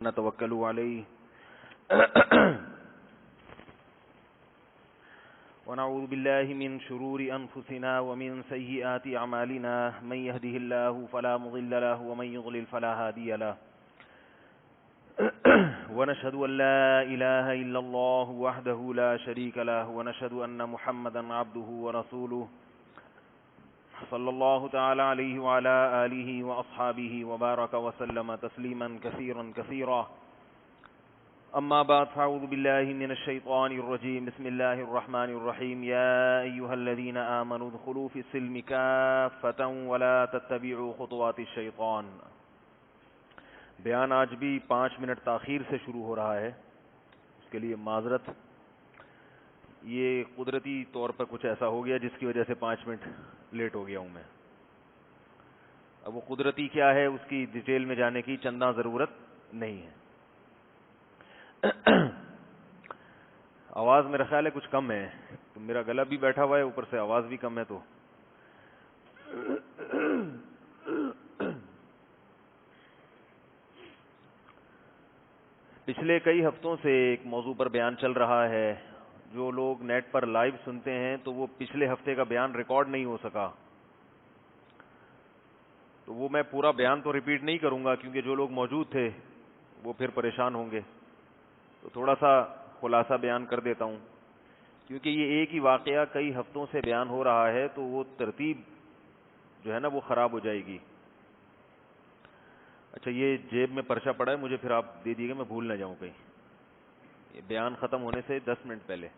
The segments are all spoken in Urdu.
نتوکل علیہ ونعوذ باللہ من شرور انفسنا ومن سیئات اعمالنا من يهده الله فلا مضل له ومن يضلل فلا هادي له ونشهد ان لا اله الا الله وحده لا شريك له ونشهد ان محمدا عبده ورسوله صلی اللہ تعالی علیہ وعلى آلہ واصحابہ وبارک وسلم تسلیما کثیرا کثیرا اما بعد فاعوذ باللہ من الشیطان الرجیم بسم اللہ الرحمن الرحیم یا ایہا الذین آمنوا ادخلوا فی السلم کافۃ ولا تتبعوا خطوات الشیطان. بیان آج بھی 5 منٹ تاخیر سے شروع ہو رہا ہے، اس کے لیے معذرت. یہ قدرتی طور پر کچھ ایسا ہو گیا جس کی وجہ سے 5 منٹ لیٹ ہو گیا ہوں میں. اب وہ قدرتی کیا ہے اس کی ڈیٹیل میں جانے کی چندہ ضرورت نہیں ہے. آواز میرا خیال ہے کچھ کم ہے، تو میرا گلا بھی بیٹھا ہوا ہے، اوپر سے آواز بھی کم ہے. تو پچھلے کئی ہفتوں سے ایک موضوع پر بیان چل رہا ہے. جو لوگ نیٹ پر لائیو سنتے ہیں تو وہ پچھلے ہفتے کا بیان ریکارڈ نہیں ہو سکا، تو وہ میں پورا بیان تو ریپیٹ نہیں کروں گا کیونکہ جو لوگ موجود تھے وہ پھر پریشان ہوں گے. تو تھوڑا سا خلاصہ بیان کر دیتا ہوں کیونکہ یہ ایک ہی واقعہ کئی ہفتوں سے بیان ہو رہا ہے، تو وہ ترتیب جو ہے نا وہ خراب ہو جائے گی. اچھا، یہ جیب میں پرچہ پڑا ہے، مجھے پھر آپ دے دیجیے گا، میں بھول نہ جاؤں کہیں. یہ بیان ختم ہونے سے 10 منٹ پہلے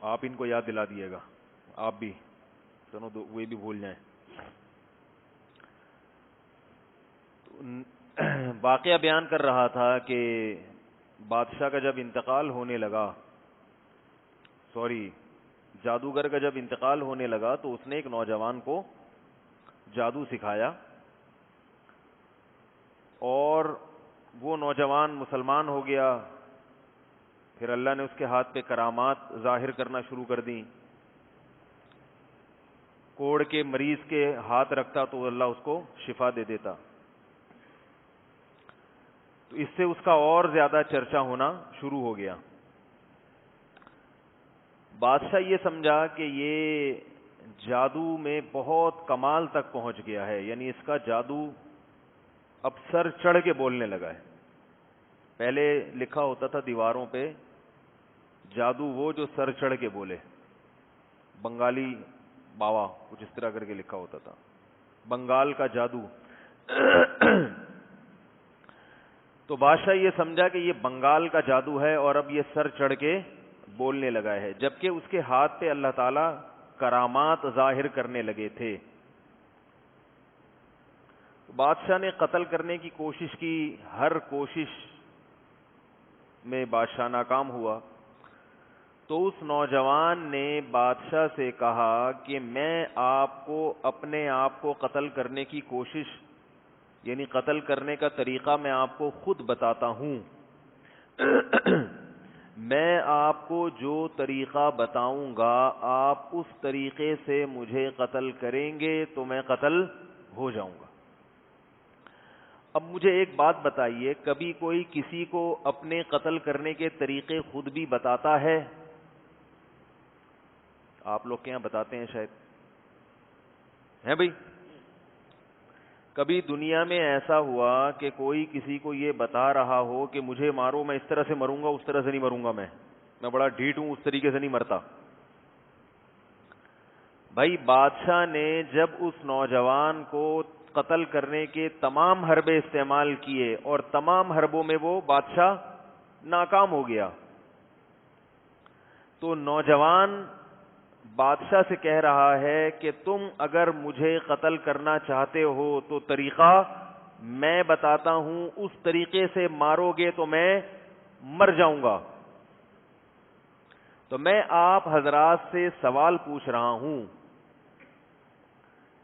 آپ ان کو یاد دلا دیے گا، آپ بھی دونوں وہ بھی بھول جائیں. واقعہ بیان کر رہا تھا کہ بادشاہ کا جب انتقال ہونے لگا، جادوگر کا جب انتقال ہونے لگا تو اس نے ایک نوجوان کو جادو سکھایا، اور وہ نوجوان مسلمان ہو گیا. پھر اللہ نے اس کے ہاتھ پہ کرامات ظاہر کرنا شروع کر دیں. کوڑ کے مریض کے ہاتھ رکھتا تو اللہ اس کو شفا دے دیتا. تو اس سے اس کا اور زیادہ چرچا ہونا شروع ہو گیا. بادشاہ یہ سمجھا کہ یہ جادو میں بہت کمال تک پہنچ گیا ہے، یعنی اس کا جادو اب سر چڑھ کے بولنے لگا ہے. پہلے لکھا ہوتا تھا دیواروں پہ جادو وہ جو سر چڑھ کے بولے، بنگالی باوا کچھ اس طرح کر کے لکھا ہوتا تھا، بنگال کا جادو. تو بادشاہ یہ سمجھا کہ یہ بنگال کا جادو ہے اور اب یہ سر چڑھ کے بولنے لگا ہے، جبکہ اس کے ہاتھ پہ اللہ تعالیٰ کرامات ظاہر کرنے لگے تھے. بادشاہ نے قتل کرنے کی کوشش کی، ہر کوشش میں بادشاہ ناکام ہوا. تو اس نوجوان نے بادشاہ سے کہا کہ میں آپ کو اپنے آپ کو قتل کرنے کی کوشش، یعنی قتل کرنے کا طریقہ میں آپ کو خود بتاتا ہوں. میں آپ کو جو طریقہ بتاؤں گا آپ اس طریقے سے مجھے قتل کریں گے تو میں قتل ہو جاؤں گا. اب مجھے ایک بات بتائیے، کبھی کوئی کسی کو اپنے قتل کرنے کے طریقے خود بھی بتاتا ہے؟ آپ لوگ کے یہاں بتاتے ہیں شاید، ہیں بھائی؟ کبھی دنیا میں ایسا ہوا کہ کوئی کسی کو یہ بتا رہا ہو کہ مجھے مارو، میں اس طرح سے مروں گا، اس طرح سے نہیں مروں گا، میں بڑا ڈھیٹ ہوں، اس طریقے سے نہیں مرتا؟ بھائی بادشاہ نے جب اس نوجوان کو قتل کرنے کے تمام حربے استعمال کیے اور تمام حربوں میں وہ بادشاہ ناکام ہو گیا، تو نوجوان بادشاہ سے کہہ رہا ہے کہ تم اگر مجھے قتل کرنا چاہتے ہو تو طریقہ میں بتاتا ہوں، اس طریقے سے مارو گے تو میں مر جاؤں گا. تو میں آپ حضرات سے سوال پوچھ رہا ہوں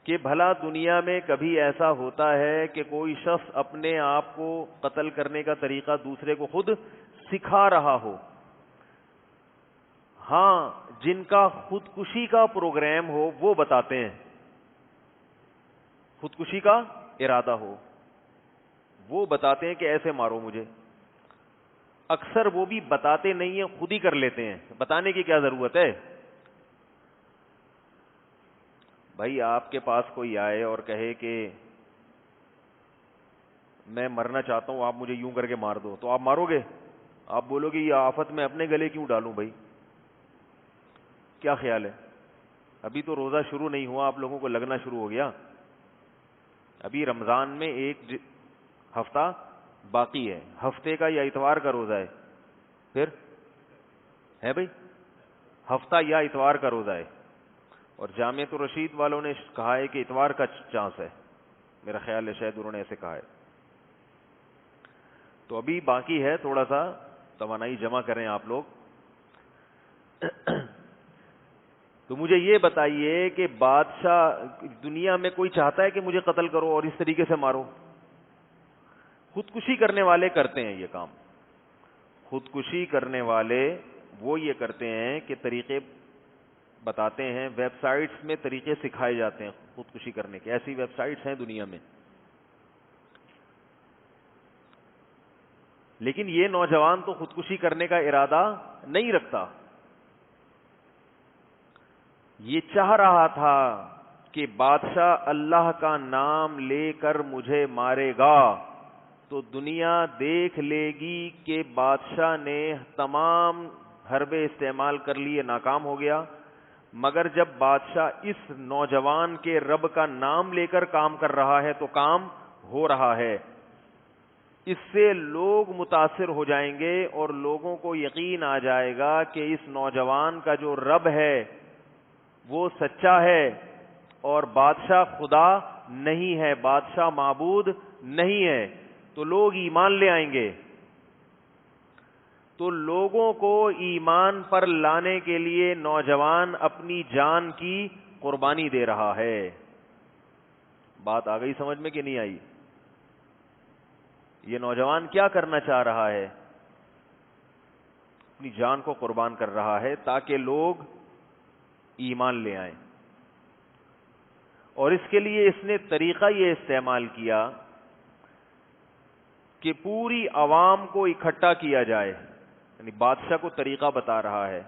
کہ بھلا دنیا میں کبھی ایسا ہوتا ہے کہ کوئی شخص اپنے آپ کو قتل کرنے کا طریقہ دوسرے کو خود سکھا رہا ہو؟ ہاں، جن کا خودکشی کا پروگرام ہو وہ بتاتے ہیں. خودکشی کا ارادہ ہو. وہ بتاتے ہیں کہ ایسے مارو مجھے. اکثر وہ بھی بتاتے نہیں ہیں, خود ہی کر لیتے ہیں. بتانے کی کیا ضرورت ہے؟ بھائی آپ کے پاس کوئی آئے اور کہے کہ میں مرنا چاہتا ہوں, آپ مجھے یوں کر کے مار دو, تو آپ مارو گے؟ آپ بولو گے یہ آفت میں اپنے گلے کیوں ڈالوں بھائی؟ کیا خیال ہے؟ ابھی تو روزہ شروع نہیں ہوا, آپ لوگوں کو لگنا شروع ہو گیا. ابھی رمضان میں ایک ہفتہ باقی ہے. ہفتے کا یا اتوار کا روزہ ہے؟ پھر ہے بھائی, ہفتہ یا اتوار کا روزہ ہے. اور جامعۃ الرشید والوں نے کہا ہے کہ اتوار کا چانس ہے, میرا خیال ہے شاید انہوں نے ایسے کہا ہے. تو ابھی باقی ہے, تھوڑا سا توانائی جمع کریں آپ لوگ. تو مجھے یہ بتائیے کہ بادشاہ دنیا میں کوئی چاہتا ہے کہ مجھے قتل کرو اور اس طریقے سے مارو؟ خودکشی کرنے والے کرتے ہیں یہ کام. خودکشی کرنے والے وہ یہ کرتے ہیں کہ طریقے بتاتے ہیں, ویب سائٹس میں طریقے سکھائے جاتے ہیں خودکشی کرنے کے. ایسی ویب سائٹس ہیں دنیا میں. لیکن یہ نوجوان تو خودکشی کرنے کا ارادہ نہیں رکھتا. یہ چاہ رہا تھا کہ بادشاہ اللہ کا نام لے کر مجھے مارے گا تو دنیا دیکھ لے گی کہ بادشاہ نے تمام حربے استعمال کر لیے, ناکام ہو گیا. مگر جب بادشاہ اس نوجوان کے رب کا نام لے کر کام کر رہا ہے تو کام ہو رہا ہے. اس سے لوگ متاثر ہو جائیں گے اور لوگوں کو یقین آ جائے گا کہ اس نوجوان کا جو رب ہے وہ سچا ہے اور بادشاہ خدا نہیں ہے, بادشاہ معبود نہیں ہے. تو لوگ ایمان لے آئیں گے. تو لوگوں کو ایمان پر لانے کے لیے نوجوان اپنی جان کی قربانی دے رہا ہے. بات آ گئی سمجھ میں کہ نہیں آئی؟ یہ نوجوان کیا کرنا چاہ رہا ہے؟ اپنی جان کو قربان کر رہا ہے تاکہ لوگ ایمان لے آئیں. اور اس کے لیے اس نے طریقہ یہ استعمال کیا کہ پوری عوام کو اکٹھا کیا جائے. یعنی بادشاہ کو طریقہ بتا رہا ہے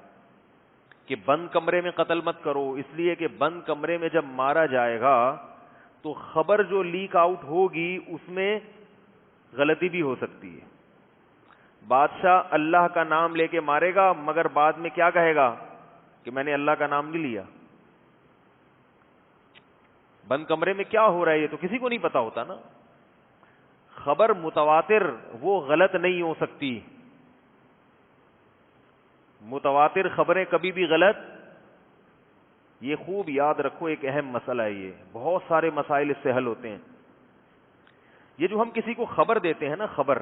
کہ بند کمرے میں قتل مت کرو, اس لیے کہ بند کمرے میں جب مارا جائے گا تو خبر جو لیک آؤٹ ہوگی اس میں غلطی بھی ہو سکتی ہے. بادشاہ اللہ کا نام لے کے مارے گا مگر بعد میں کیا کہے گا کہ میں نے اللہ کا نام نہیں لیا. بند کمرے میں کیا ہو رہا ہے یہ تو کسی کو نہیں پتا ہوتا نا. خبر متواتر وہ غلط نہیں ہو سکتی. متواتر خبریں کبھی بھی غلط, یہ خوب یاد رکھو, ایک اہم مسئلہ ہے یہ. بہت سارے مسائل اس سے حل ہوتے ہیں. یہ جو ہم کسی کو خبر دیتے ہیں نا, خبر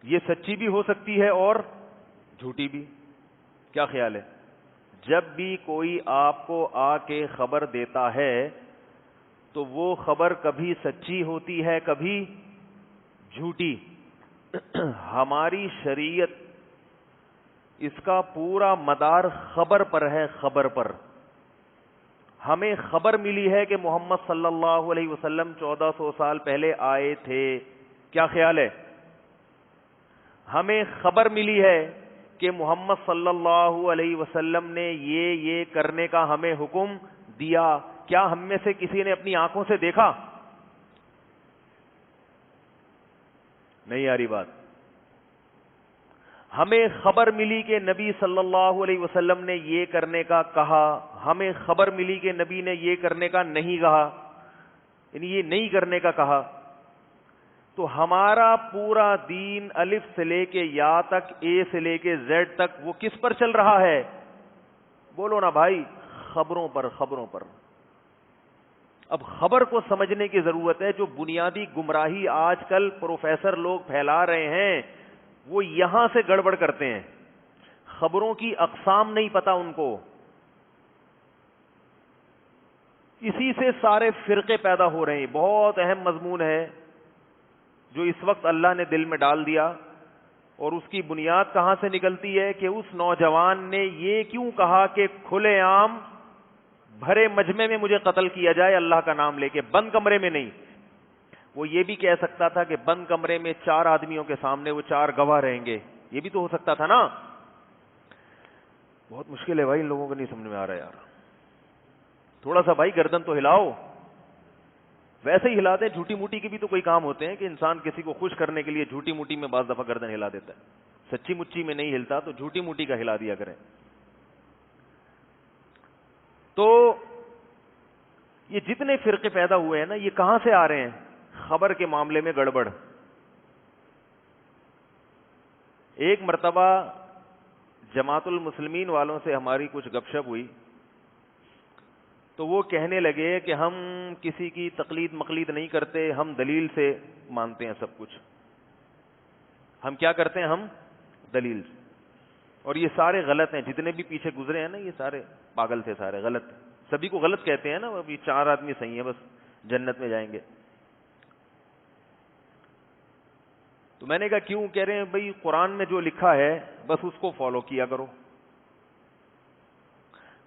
یہ سچی بھی ہو سکتی ہے اور جھوٹی بھی. کیا خیال ہے؟ جب بھی کوئی آپ کو آ کے خبر دیتا ہے تو وہ خبر کبھی سچی ہوتی ہے کبھی جھوٹی. ہماری شریعت اس کا پورا مدار خبر پر ہے, خبر پر. ہمیں خبر ملی ہے کہ محمد صلی اللہ علیہ وسلم 1400 سال پہلے آئے تھے. کیا خیال ہے؟ ہمیں خبر ملی ہے کہ محمد صلی اللہ علیہ وسلم نے یہ کرنے کا ہمیں حکم دیا. کیا ہم میں سے کسی نے اپنی آنکھوں سے دیکھا؟ نہیں آ رہی بات. ہمیں خبر ملی کہ نبی صلی اللہ علیہ وسلم نے یہ کرنے کا کہا, ہمیں خبر ملی کہ نبی نے یہ کرنے کا نہیں کہا, یعنی یہ نہیں کرنے کا کہا. تو ہمارا پورا دین الف سے لے کے یا تک, اے سے لے کے زیڈ تک وہ کس پر چل رہا ہے؟ بولو نا بھائی, خبروں پر, خبروں پر. اب خبر کو سمجھنے کی ضرورت ہے. جو بنیادی گمراہی آج کل پروفیسر لوگ پھیلا رہے ہیں وہ یہاں سے گڑبڑ کرتے ہیں. خبروں کی اقسام نہیں پتا ان کو, اسی سے سارے فرقے پیدا ہو رہے ہیں. بہت اہم مضمون ہے جو اس وقت اللہ نے دل میں ڈال دیا, اور اس کی بنیاد کہاں سے نکلتی ہے کہ اس نوجوان نے یہ کیوں کہا کہ کھلے عام بھرے مجمع میں مجھے قتل کیا جائے اللہ کا نام لے کے, بند کمرے میں نہیں. وہ یہ بھی کہہ سکتا تھا کہ بند کمرے میں 4 آدمیوں کے سامنے وہ 4 گواہ رہیں گے, یہ بھی تو ہو سکتا تھا نا. بہت مشکل ہے بھائی, ان لوگوں کو نہیں سمجھ میں آ رہا یار. تھوڑا سا بھائی گردن تو ہلاؤ. ویسے ہی ہلاتے ہیں, جھوٹی موٹی کے بھی تو کوئی کام ہوتے ہیں کہ انسان کسی کو خوش کرنے کے لیے جھوٹی موٹی میں بعض دفعہ گردن ہلا دیتا ہے. سچی مچی میں نہیں ہلتا تو جھوٹی موٹی کا ہلا دیا کریں. تو یہ جتنے فرقے پیدا ہوئے ہیں نا, یہ کہاں سے آ رہے ہیں؟ خبر کے معاملے میں گڑبڑ. ایک مرتبہ جماعت المسلمین والوں سے ہماری کچھ گپ شپ ہوئی تو وہ کہنے لگے کہ ہم کسی کی تقلید مقلید نہیں کرتے, ہم دلیل سے مانتے ہیں سب کچھ. ہم کیا کرتے ہیں؟ ہم دلیل سے. اور یہ سارے غلط ہیں, جتنے بھی پیچھے گزرے ہیں نا یہ سارے پاگل تھے, سارے غلط. سبھی کو غلط کہتے ہیں نا, ابھی 4 آدمی صحیح ہیں بس جنت میں جائیں گے. تو میں نے کہا کیوں؟ کہہ رہے ہیں بھائی قرآن میں جو لکھا ہے بس اس کو فالو کیا کرو.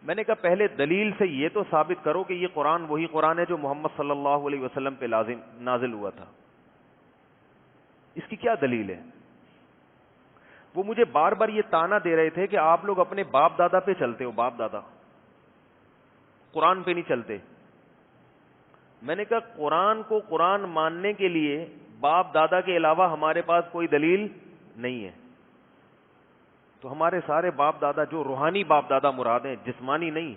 میں نے کہا پہلے دلیل سے یہ تو ثابت کرو کہ یہ قرآن وہی قرآن ہے جو محمد صلی اللہ علیہ وسلم پہ نازل ہوا تھا. اس کی کیا دلیل ہے؟ وہ مجھے بار بار یہ تانا دے رہے تھے کہ آپ لوگ اپنے باپ دادا پہ چلتے ہو, باپ دادا, قرآن پہ نہیں چلتے. میں نے کہا قرآن کو قرآن ماننے کے لیے باپ دادا کے علاوہ ہمارے پاس کوئی دلیل نہیں ہے. تو ہمارے سارے باپ دادا, جو روحانی باپ دادا مراد ہیں, جسمانی نہیں,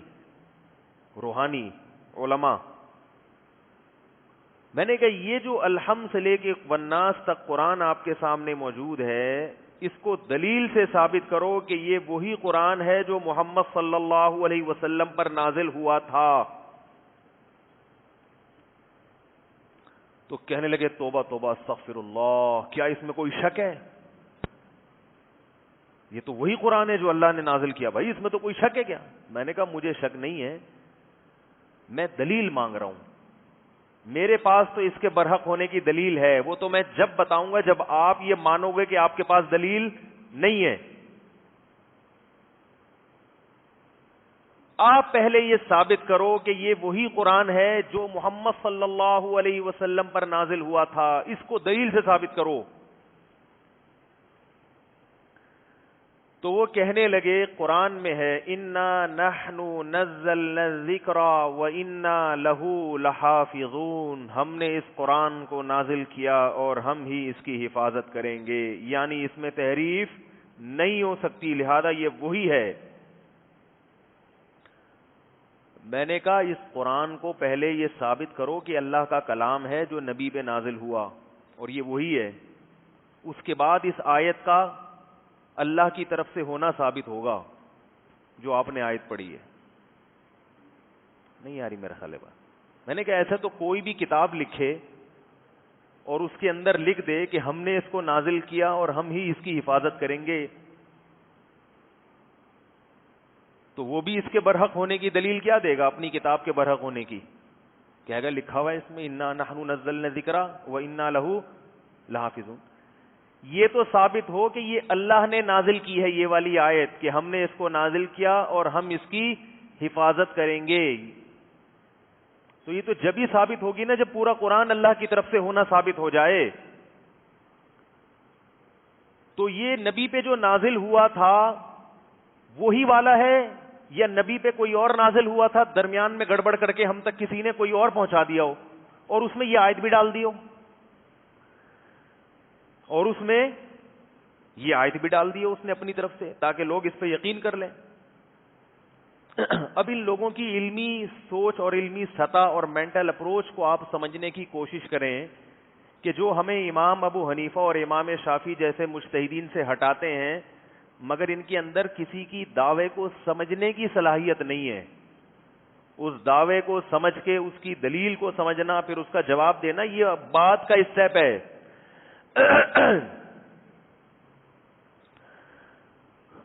روحانی علماء. میں نے کہا یہ جو الحمد سے لے کے والناس تک قرآن آپ کے سامنے موجود ہے, اس کو دلیل سے ثابت کرو کہ یہ وہی قرآن ہے جو محمد صلی اللہ علیہ وسلم پر نازل ہوا تھا. تو کہنے لگے توبہ توبہ استغفر اللہ, کیا اس میں کوئی شک ہے؟ یہ تو وہی قرآن ہے جو اللہ نے نازل کیا, بھائی اس میں تو کوئی شک ہے کیا؟ میں نے کہا مجھے شک نہیں ہے, میں دلیل مانگ رہا ہوں. میرے پاس تو اس کے برحق ہونے کی دلیل ہے, وہ تو میں جب بتاؤں گا جب آپ یہ مانو گے کہ آپ کے پاس دلیل نہیں ہے. آپ پہلے یہ ثابت کرو کہ یہ وہی قرآن ہے جو محمد صلی اللہ علیہ وسلم پر نازل ہوا تھا, اس کو دلیل سے ثابت کرو. تو وہ کہنے لگے قرآن میں ہے انا نحن نزلنا الذکر وانا لہ لحافظون, ہم نے اس قرآن کو نازل کیا اور ہم ہی اس کی حفاظت کریں گے. یعنی اس میں تحریف نہیں ہو سکتی, لہذا یہ وہی ہے. میں نے کہا اس قرآن کو پہلے یہ ثابت کرو کہ اللہ کا کلام ہے جو نبی پہ نازل ہوا اور یہ وہی ہے, اس کے بعد اس آیت کا اللہ کی طرف سے ہونا ثابت ہوگا جو آپ نے آیت پڑھی ہے. نہیں آ رہی میرا خیال ہے بات. میں نے کہا ایسا تو کوئی بھی کتاب لکھے اور اس کے اندر لکھ دے کہ ہم نے اس کو نازل کیا اور ہم ہی اس کی حفاظت کریں گے, تو وہ بھی اس کے برحق ہونے کی دلیل کیا دے گا اپنی کتاب کے برحق ہونے کی؟ کہے گا لکھا ہوا ہے اس میں انا نحن نزلنا الذکر وانا لہ لحافظون. یہ تو ثابت ہو کہ یہ اللہ نے نازل کی ہے یہ والی آیت, کہ ہم نے اس کو نازل کیا اور ہم اس کی حفاظت کریں گے. تو یہ تو جب ہی ثابت ہوگی نا جب پورا قرآن اللہ کی طرف سے ہونا ثابت ہو جائے. تو یہ نبی پہ جو نازل ہوا تھا وہی والا ہے یا نبی پہ کوئی اور نازل ہوا تھا, درمیان میں گڑبڑ کر کے ہم تک کسی نے کوئی اور پہنچا دیا ہو اور اس میں یہ آیت بھی ڈال دی ہو, اور اس میں یہ آیت بھی ڈال دی ہے اس نے اپنی طرف سے تاکہ لوگ اس پہ یقین کر لیں. اب ان لوگوں کی علمی سوچ اور علمی سطح اور مینٹل اپروچ کو آپ سمجھنے کی کوشش کریں کہ جو ہمیں امام ابو حنیفہ اور امام شافعی جیسے مجتہدین سے ہٹاتے ہیں, مگر ان کے اندر کسی کی دعوے کو سمجھنے کی صلاحیت نہیں ہے. اس دعوے کو سمجھ کے اس کی دلیل کو سمجھنا پھر اس کا جواب دینا یہ بات کا اسٹیپ ہے.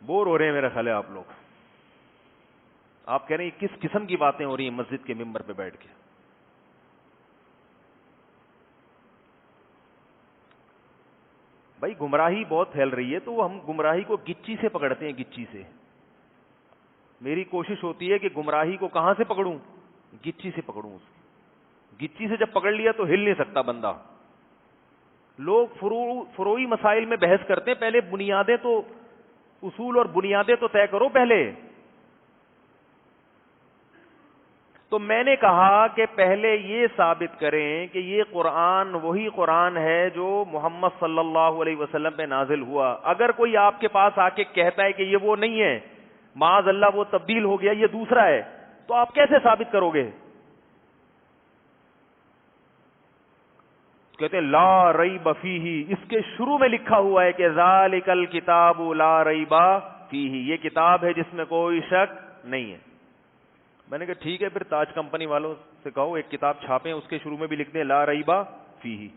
بور ہو رہے ہیں میرا خیال ہے آپ لوگ. آپ کہہ رہے ہیں کس قسم کی باتیں ہو رہی ہیں مسجد کے ممبر پہ بیٹھ کے. بھائی گمراہی بہت پھیل رہی ہے تو ہم گمراہی کو گچی سے پکڑتے ہیں, گچی سے. میری کوشش ہوتی ہے کہ گمراہی کو کہاں سے پکڑوں؟ گچی سے پکڑوں. اس کی گچی سے جب پکڑ لیا تو ہل نہیں سکتا بندہ. لوگ فروعی مسائل میں بحث کرتے ہیں، پہلے بنیادیں تو، اصول اور بنیادیں تو طے کرو پہلے. تو میں نے کہا کہ پہلے یہ ثابت کریں کہ یہ قرآن وہی قرآن ہے جو محمد صلی اللہ علیہ وسلم پہ نازل ہوا. اگر کوئی آپ کے پاس آ کے کہتا ہے کہ یہ وہ نہیں ہے، معاذ اللہ وہ تبدیل ہو گیا، یہ دوسرا ہے، تو آپ کیسے ثابت کرو گے؟ کہتے ہیں لا ریب فیہ، اس کے شروع میں لکھا ہوا ہے کہ ذالک الکتاب لا ریب فیہ، یہ کتاب ہے جس میں کوئی شک نہیں ہے. میں نے کہا ٹھیک ہے، پھر تاج کمپنی والوں سے کہو ایک کتاب چھاپیں، اس کے شروع میں بھی لکھ دیں لا ریب فیہ.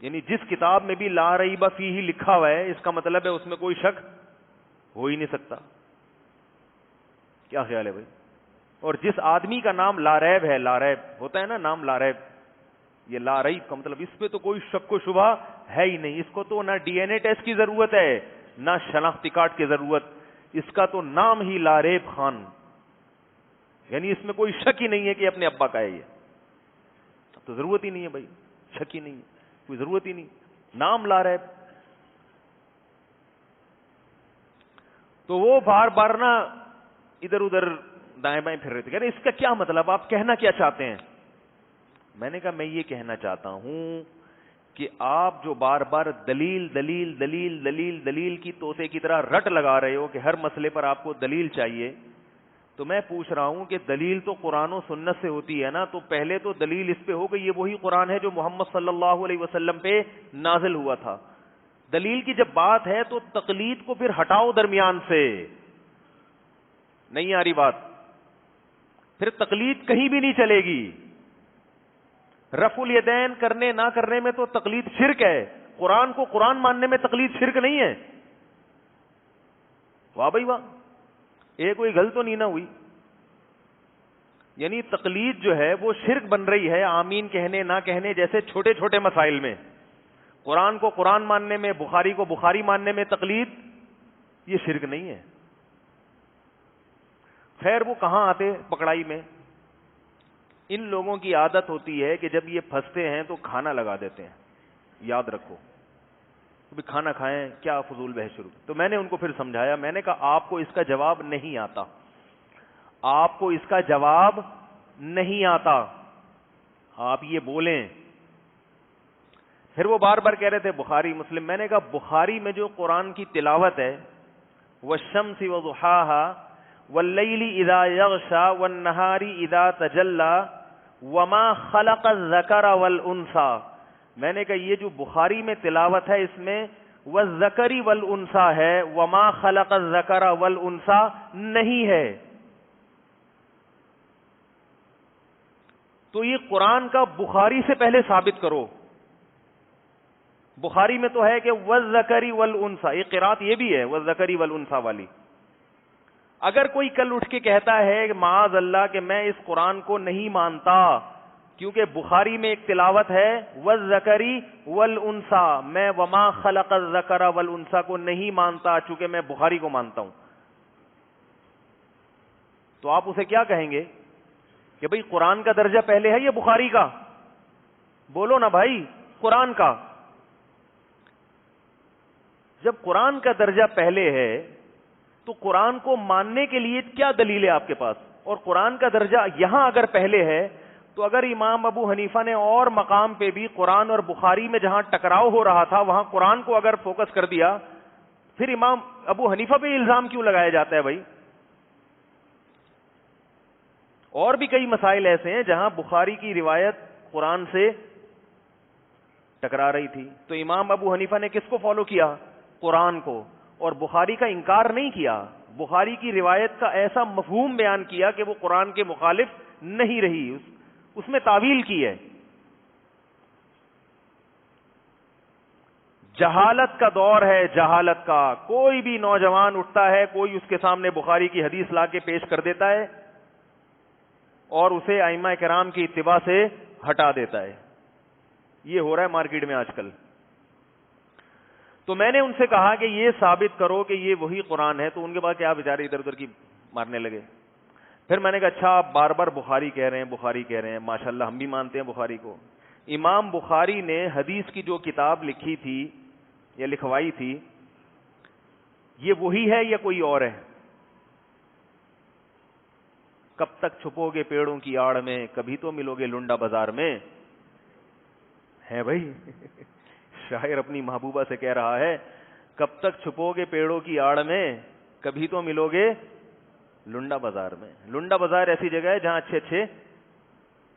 یعنی جس کتاب میں بھی لا ریب فیہ لکھا ہوا ہے، اس کا مطلب ہے اس میں کوئی شک ہو ہی نہیں سکتا. کیا خیال ہے بھائی؟ اور جس آدمی کا نام لا ریب ہے، لا ریب ہوتا ہے نا نام لا ریب، یہ لا ریب کا مطلب اس پہ تو کوئی شک و شبہ ہے ہی نہیں. اس کو تو نہ ڈی این اے ٹیسٹ کی ضرورت ہے، نہ شناختی کارڈ کی ضرورت، اس کا تو نام ہی لا ریب خان، یعنی اس میں کوئی شک ہی نہیں ہے کہ اپنے ابا کا ہے. یہ تو ضرورت ہی نہیں ہے بھائی، شک ہی نہیں ہے، کوئی ضرورت ہی نہیں، نام لا ریب. تو وہ بار بار نا ادھر ادھر دائیں بائیں پھر رہے تھے، کہہ رہے اس کا کیا مطلب، آپ کہنا کیا چاہتے ہیں؟ میں نے کہا میں یہ کہنا چاہتا ہوں کہ آپ جو بار بار دلیل دلیل دلیل دلیل دلیل کی طوطے کی طرح رٹ لگا رہے ہو کہ ہر مسئلے پر آپ کو دلیل چاہیے، تو میں پوچھ رہا ہوں کہ دلیل تو قرآن و سنت سے ہوتی ہے نا، تو پہلے تو دلیل اس پہ ہو کہ یہ وہی قرآن ہے جو محمد صلی اللہ علیہ وسلم پہ نازل ہوا تھا. دلیل کی جب بات ہے تو تقلید کو پھر ہٹاؤ درمیان سے. نہیں آ رہی بات؟ پھر تقلید کہیں بھی نہیں چلے گی. رفع الیدین کرنے نہ کرنے میں تو تقلید شرک ہے، قرآن کو قرآن ماننے میں تقلید شرک نہیں ہے. واہ بھائی واہ، ایک کوئی غلط تو نہیں نہ ہوئی. یعنی تقلید جو ہے وہ شرک بن رہی ہے آمین کہنے نہ کہنے جیسے چھوٹے چھوٹے مسائل میں. قرآن کو قرآن ماننے میں، بخاری کو بخاری ماننے میں تقلید یہ شرک نہیں ہے. خیر وہ کہاں آتے پکڑائی میں؟ ان لوگوں کی عادت ہوتی ہے کہ جب یہ پھنستے ہیں تو کھانا لگا دیتے ہیں. یاد رکھو کھانا کھائیں کیا فضول بحث شروع. تو میں نے ان کو پھر سمجھایا، میں نے کہا آپ کو اس کا جواب نہیں آتا، آپ کو اس کا جواب نہیں آتا، آپ یہ بولیں. پھر وہ بار بار کہہ رہے تھے بخاری مسلم. میں نے کہا بخاری میں جو قرآن کی تلاوت ہے، والشمس وضحاها واللیل اذا یغشا والنہار اذا تجلی وما خلق الذکر والانثى، میں نے کہا یہ جو بخاری میں تلاوت ہے اس میں والذکر والانثى ہے، وما خلق الذکر والانثى نہیں ہے. تو یہ قرآن کا بخاری سے پہلے ثابت کرو. بخاری میں تو ہے کہ والذکر والانثى، یہ قرات یہ بھی ہے والذکر والانثى والی. اگر کوئی کل اٹھ کے کہتا ہے کہ معاذ اللہ کہ میں اس قرآن کو نہیں مانتا کیونکہ بخاری میں ایک تلاوت ہے والذکر والانثى، میں وما خلق الذکر والانثى کو نہیں مانتا چونکہ میں بخاری کو مانتا ہوں، تو آپ اسے کیا کہیں گے کہ بھئی قرآن کا درجہ پہلے ہے یا بخاری کا؟ بولو نا بھائی، قرآن کا. جب قرآن کا درجہ پہلے ہے تو قرآن کو ماننے کے لیے کیا دلیل ہے آپ کے پاس؟ اور قرآن کا درجہ یہاں اگر پہلے ہے تو اگر امام ابو حنیفہ نے اور مقام پہ بھی قرآن اور بخاری میں جہاں ٹکراؤ ہو رہا تھا وہاں قرآن کو اگر فوکس کر دیا، پھر امام ابو حنیفہ پہ الزام کیوں لگایا جاتا ہے بھائی؟ اور بھی کئی مسائل ایسے ہیں جہاں بخاری کی روایت قرآن سے ٹکرا رہی تھی تو امام ابو حنیفہ نے کس کو فالو کیا؟ قرآن کو، اور بخاری کا انکار نہیں کیا. بخاری کی روایت کا ایسا مفہوم بیان کیا کہ وہ قرآن کے مخالف نہیں رہی، اس میں تعویل کی ہے. جہالت کا دور ہے، جہالت کا. کوئی بھی نوجوان اٹھتا ہے، کوئی اس کے سامنے بخاری کی حدیث لا کے پیش کر دیتا ہے اور اسے ائمہ کرام کی اتباع سے ہٹا دیتا ہے. یہ ہو رہا ہے مارکیٹ میں آج کل. تو میں نے ان سے کہا کہ یہ ثابت کرو کہ یہ وہی قرآن ہے, تو ان کے بعد کیا بیچارے ادھر ادھر کی مارنے لگے. پھر میں نے کہا اچھا آپ بار بار بخاری کہہ رہے ہیں, بخاری کہہ رہے ہیں, ماشاءاللہ ہم بھی مانتے ہیں بخاری کو. امام بخاری نے حدیث کی جو کتاب لکھی تھی یا لکھوائی تھی, یہ وہی ہے یا کوئی اور ہے؟ کب تک چھپو گے پیڑوں کی آڑ میں, کبھی تو ملو گے لنڈا بازار میں. ہے بھائی شاعر اپنی محبوبہ سے کہہ رہا ہے, کب تک چھپو گے پیڑوں کی آڑ میں, کبھی تو ملو گے لنڈا بازار میں. لنڈا بازار ایسی جگہ ہے جہاں اچھے اچھے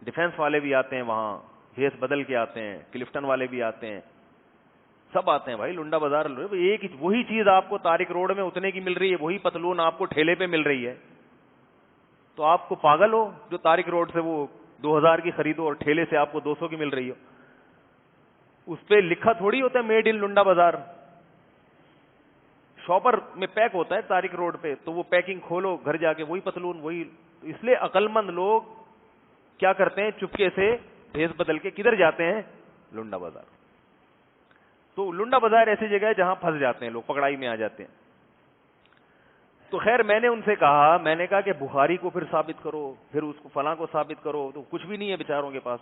ڈیفنس والے بھی آتے ہیں, وہاں بھیس بدل کے آتے ہیں, کلفٹن والے بھی آتے ہیں, سب آتے ہیں بھائی. لنڈا بازار ایک وہی چیز آپ کو طارق روڈ میں اتنے کی مل رہی ہے, وہی پتلون آپ کو ٹھیلے پہ مل رہی ہے. تو آپ کو پاگل ہو جو طارق روڈ سے وہ 2000 کی خریدو اور ٹھیلے سے آپ کو 200 کی مل رہی ہو. اس پہ لکھا تھوڑی ہوتا ہے میڈ ان لنڈا بازار. شاپر میں پیک ہوتا ہے طارق روڈ پہ, تو وہ پیکنگ کھولو گھر جا کے وہی پتلون وہی. اس لیے عقل مند لوگ کیا کرتے ہیں, چپکے سے بھیس بدل کے کدھر جاتے ہیں, لنڈا بازار. تو لنڈا بازار ایسی جگہ ہے جہاں پھنس جاتے ہیں لوگ, پکڑائی میں آ جاتے ہیں. تو خیر میں نے ان سے کہا, میں نے کہا کہ بخاری کو پھر ثابت کرو, پھر اس کو فلاں کو ثابت کرو, تو کچھ بھی نہیں ہے بیچاروں کے پاس.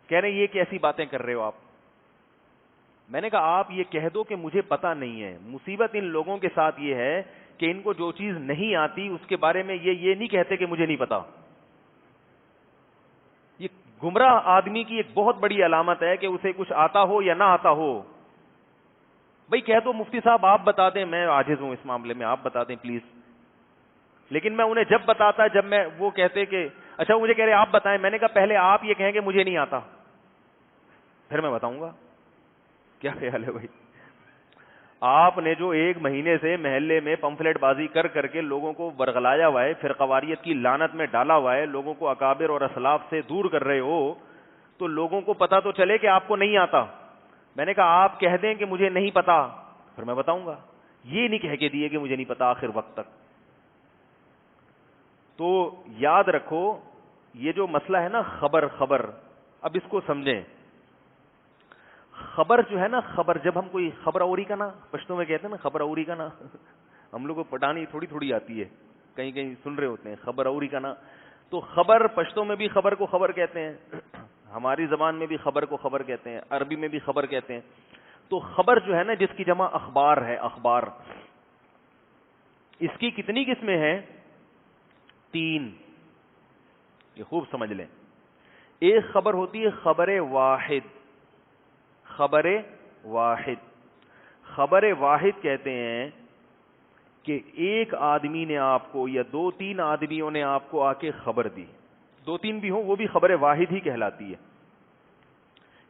کہہ رہے یہ کیسی باتیں کر رہے ہو آپ. میں نے کہا آپ یہ کہہ دو کہ مجھے پتا نہیں ہے. مصیبت ان لوگوں کے ساتھ یہ ہے کہ ان کو جو چیز نہیں آتی اس کے بارے میں یہ نہیں کہتے کہ مجھے نہیں پتا. یہ گمراہ آدمی کی ایک بہت بڑی علامت ہے کہ اسے کچھ آتا ہو یا نہ آتا ہو. بھئی کہہ دو مفتی صاحب آپ بتا دیں, میں عاجز ہوں اس معاملے میں, آپ بتا دیں پلیز. لیکن میں انہیں جب بتاتا, جب میں وہ کہتے کہ اچھا مجھے کہہ رہے آپ بتائیں, میں نے کہا پہلے آپ یہ کہیں کہ مجھے نہیں آتا, پھر میں بتاؤں گا. کیا خیال ہے بھائی؟ آپ نے جو 1 مہینے سے محلے میں پمفلیٹ بازی کر کر کے لوگوں کو برگلایا ہوا ہے, فرقواریت کی لعنت میں ڈالا ہوا ہے, لوگوں کو اکابر اور اسلاف سے دور کر رہے ہو, تو لوگوں کو پتا تو چلے کہ آپ کو نہیں آتا. میں نے کہا آپ کہہ دیں کہ مجھے نہیں پتا, پھر میں بتاؤں گا. یہ نہیں کہہ کے دیے کہ مجھے نہیں پتا آخر وقت تک. تو یاد رکھو یہ جو مسئلہ ہے نا خبر, اب اس کو سمجھیں. خبر جو ہے نا, خبر, جب ہم کوئی خبر اوری کا نا, پشتوں میں کہتے ہیں نا خبر اوری کا نا, ہم لوگ کو پٹانی تھوڑی تھوڑی آتی ہے, کہیں کہیں سن رہے ہوتے ہیں خبر اوری کا نا. تو خبر پشتوں میں بھی خبر کو خبر کہتے ہیں, ہماری زبان میں بھی خبر کو خبر کہتے ہیں, عربی میں بھی خبر کہتے ہیں. تو خبر جو ہے نا جس کی جمع اخبار ہے, اخبار, اس کی کتنی قسمیں ہیں؟ 3. یہ خوب سمجھ لیں. ایک خبر ہوتی ہے خبر واحد. خبر واحد, خبر واحد کہتے ہیں کہ ایک آدمی نے آپ کو یا 2-3 آدمیوں نے آپ کو آ کے خبر دی, 2-3 بھی ہوں وہ بھی خبر واحد ہی کہلاتی ہے,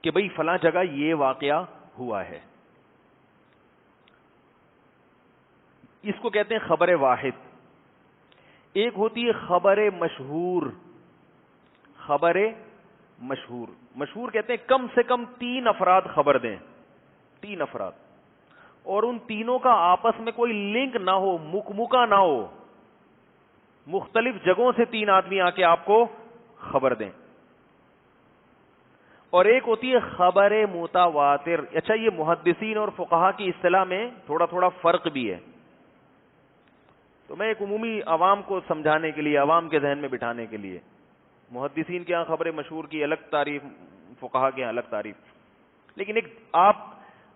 کہ بھئی فلاں جگہ یہ واقعہ ہوا ہے. اس کو کہتے ہیں خبر واحد. ایک ہوتی ہے خبر مشہور. خبر مشہور, مشہور کہتے ہیں کم سے کم 3 افراد خبر دیں, 3 افراد, اور ان تینوں کا آپس میں کوئی لنک نہ ہو, مکمکا نہ ہو, مختلف جگہوں سے 3 آدمی آ کے آپ کو خبر دیں. اور ایک ہوتی ہے خبر متواتر. اچھا یہ محدثین اور فقہا کی اصطلاح میں تھوڑا تھوڑا فرق بھی ہے, تو میں ایک عمومی عوام کو سمجھانے کے لیے, عوام کے ذہن میں بٹھانے کے لیے, محدثین کے یہاں خبر مشہور کی الگ تعریف, فقہا کے یہاں الگ تعریف. لیکن ایک آپ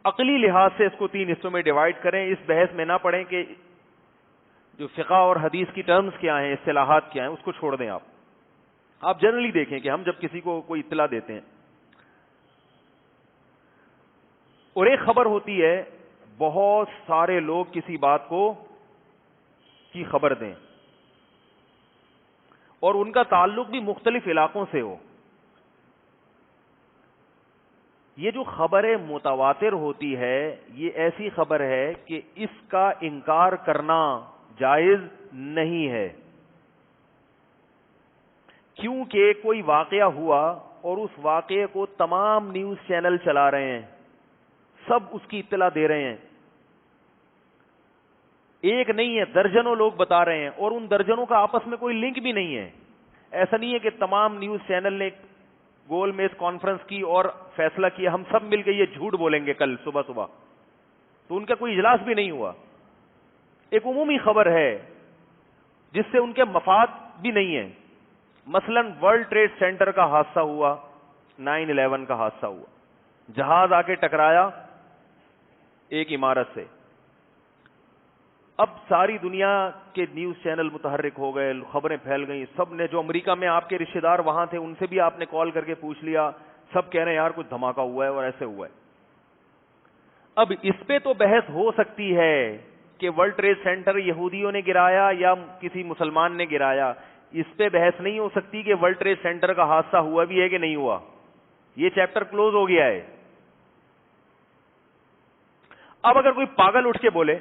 عقلی لحاظ سے اس کو 3 حصوں میں ڈیوائڈ کریں, اس بحث میں نہ پڑیں کہ جو فقہ اور حدیث کی ٹرمز کیا ہیں, اصطلاحات کیا ہیں, اس کو چھوڑ دیں. آپ جنرلی دیکھیں کہ ہم جب کسی کو کوئی اطلاع دیتے ہیں, اور ایک خبر ہوتی ہے بہت سارے لوگ کسی بات کو کی خبر دیں اور ان کا تعلق بھی مختلف علاقوں سے ہو. یہ جو خبر متواتر ہوتی ہے یہ ایسی خبر ہے کہ اس کا انکار کرنا جائز نہیں ہے, کیونکہ کوئی واقعہ ہوا اور اس واقعے کو تمام نیوز چینل چلا رہے ہیں, سب اس کی اطلاع دے رہے ہیں, ایک نہیں ہے درجنوں لوگ بتا رہے ہیں, اور ان درجنوں کا آپس میں کوئی لنک بھی نہیں ہے. ایسا نہیں ہے کہ تمام نیوز چینل نے گول میز کانفرنس کی اور فیصلہ کیا ہم سب مل کے یہ جھوٹ بولیں گے کل صبح صبح. تو ان کا کوئی اجلاس بھی نہیں ہوا. ایک عمومی خبر ہے جس سے ان کے مفاد بھی نہیں ہے. مثلا ورلڈ ٹریڈ سینٹر کا حادثہ ہوا, 9/11 کا حادثہ ہوا, جہاز آ کے ٹکرایا ایک عمارت سے. اب ساری دنیا کے نیوز چینل متحرک ہو گئے, خبریں پھیل گئیں, سب نے, جو امریکہ میں آپ کے رشتہ دار وہاں تھے ان سے بھی آپ نے کال کر کے پوچھ لیا, سب کہہ رہے ہیں یار کچھ دھماکہ ہوا ہے اور ایسے ہوا ہے. اب اس پہ تو بحث ہو سکتی ہے کہ ورلڈ ٹریڈ سینٹر یہودیوں نے گرایا یا کسی مسلمان نے گرایا. اس پہ بحث نہیں ہو سکتی کہ ورلڈ ٹریڈ سینٹر کا حادثہ ہوا بھی ہے کہ نہیں ہوا. یہ چیپٹر کلوز ہو گیا ہے. اب اگر کوئی پاگل اٹھ کے بولے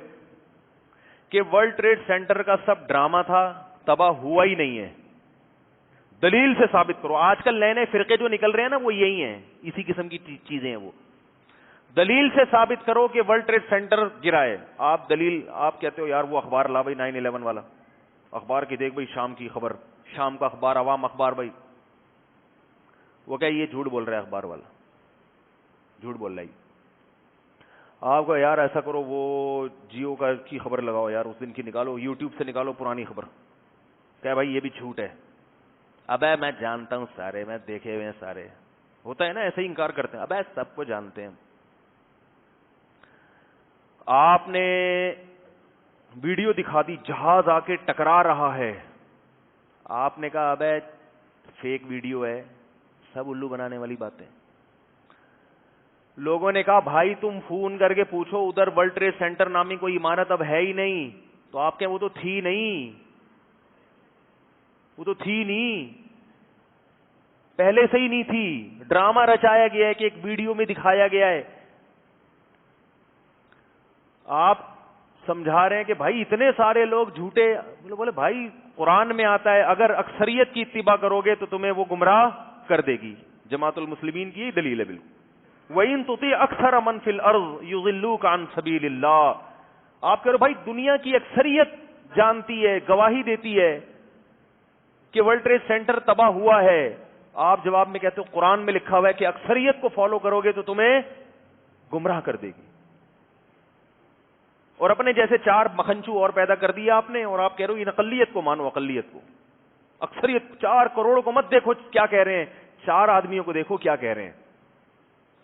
کہ ورلڈ ٹریڈ سینٹر کا سب ڈرامہ تھا, تباہ ہوا ہی نہیں ہے, دلیل سے ثابت کرو. آج کل نئے نئے فرقے جو نکل رہے ہیں نا وہ یہی ہیں, اسی قسم کی چیزیں ہیں. وہ دلیل سے ثابت کرو کہ ورلڈ ٹریڈ سینٹر گرا ہے. آپ دلیل, آپ کہتے ہو یار وہ اخبار لا بھائی 9/11 والا اخبار کی دیکھ بھائی, شام کی خبر, شام کا اخبار, عوام اخبار بھائی. وہ کہ یہ جھوٹ بول رہا ہے اخبار والا, جھوٹ بول رہا ہے. آپ کو یار ایسا کرو وہ جیو کا کی خبر لگاؤ یار, اس دن کی نکالو, یوٹیوب سے نکالو پرانی خبر. کہ بھائی یہ بھی جھوٹ ہے. ابے میں جانتا ہوں سارے, میں دیکھے ہوئے ہیں سارے. ہوتا ہے نا ایسے ہی انکار کرتے ہیں, ابے سب کو جانتے ہیں. آپ نے ویڈیو دکھا دی, جہاز آ کے ٹکرا رہا ہے, آپ نے کہا ابے فیک ویڈیو ہے, سب الو بنانے والی باتیں. لوگوں نے کہا بھائی تم فون کر کے پوچھو ادھر ورلڈ ٹریڈ سینٹر نامی کوئی عمارت اب ہے ہی نہیں. تو آپ کہیں وہ تو تھی نہیں, وہ تو تھی نہیں, پہلے سے ہی نہیں تھی, ڈرامہ رچایا گیا ہے کہ ایک ویڈیو میں دکھایا گیا ہے. آپ سمجھا رہے ہیں کہ بھائی اتنے سارے لوگ جھوٹے. بولے بھائی قرآن میں آتا ہے اگر اکثریت کی اتباع کرو گے تو تمہیں وہ گمراہ کر دے گی. جماعت المسلمین کی دلیل ہے بالکل. وَإِن تُطِعْ أَكْثَرَ مَنْ فِي الْأَرْضِ يُضِلُّوكَ عَنْ سَبِيلِ اللَّهِ. آپ کہہ رہے بھائی دنیا کی اکثریت جانتی ہے, گواہی دیتی ہے کہ ورلڈ ٹریڈ سینٹر تباہ ہوا ہے. آپ جواب میں کہتے ہو قرآن میں لکھا ہوا ہے کہ اکثریت کو فالو کرو گے تو تمہیں گمراہ کر دے گی. اور اپنے جیسے چار مکھنچو اور پیدا کر دیا آپ نے, اور آپ کہہ رہے ہو ان اقلیت کو مانو, اقلیت کو, اکثریت 4 کروڑ کو مت دیکھو کیا کہہ رہے ہیں, 4 آدمیوں کو دیکھو کیا کہہ رہے ہیں.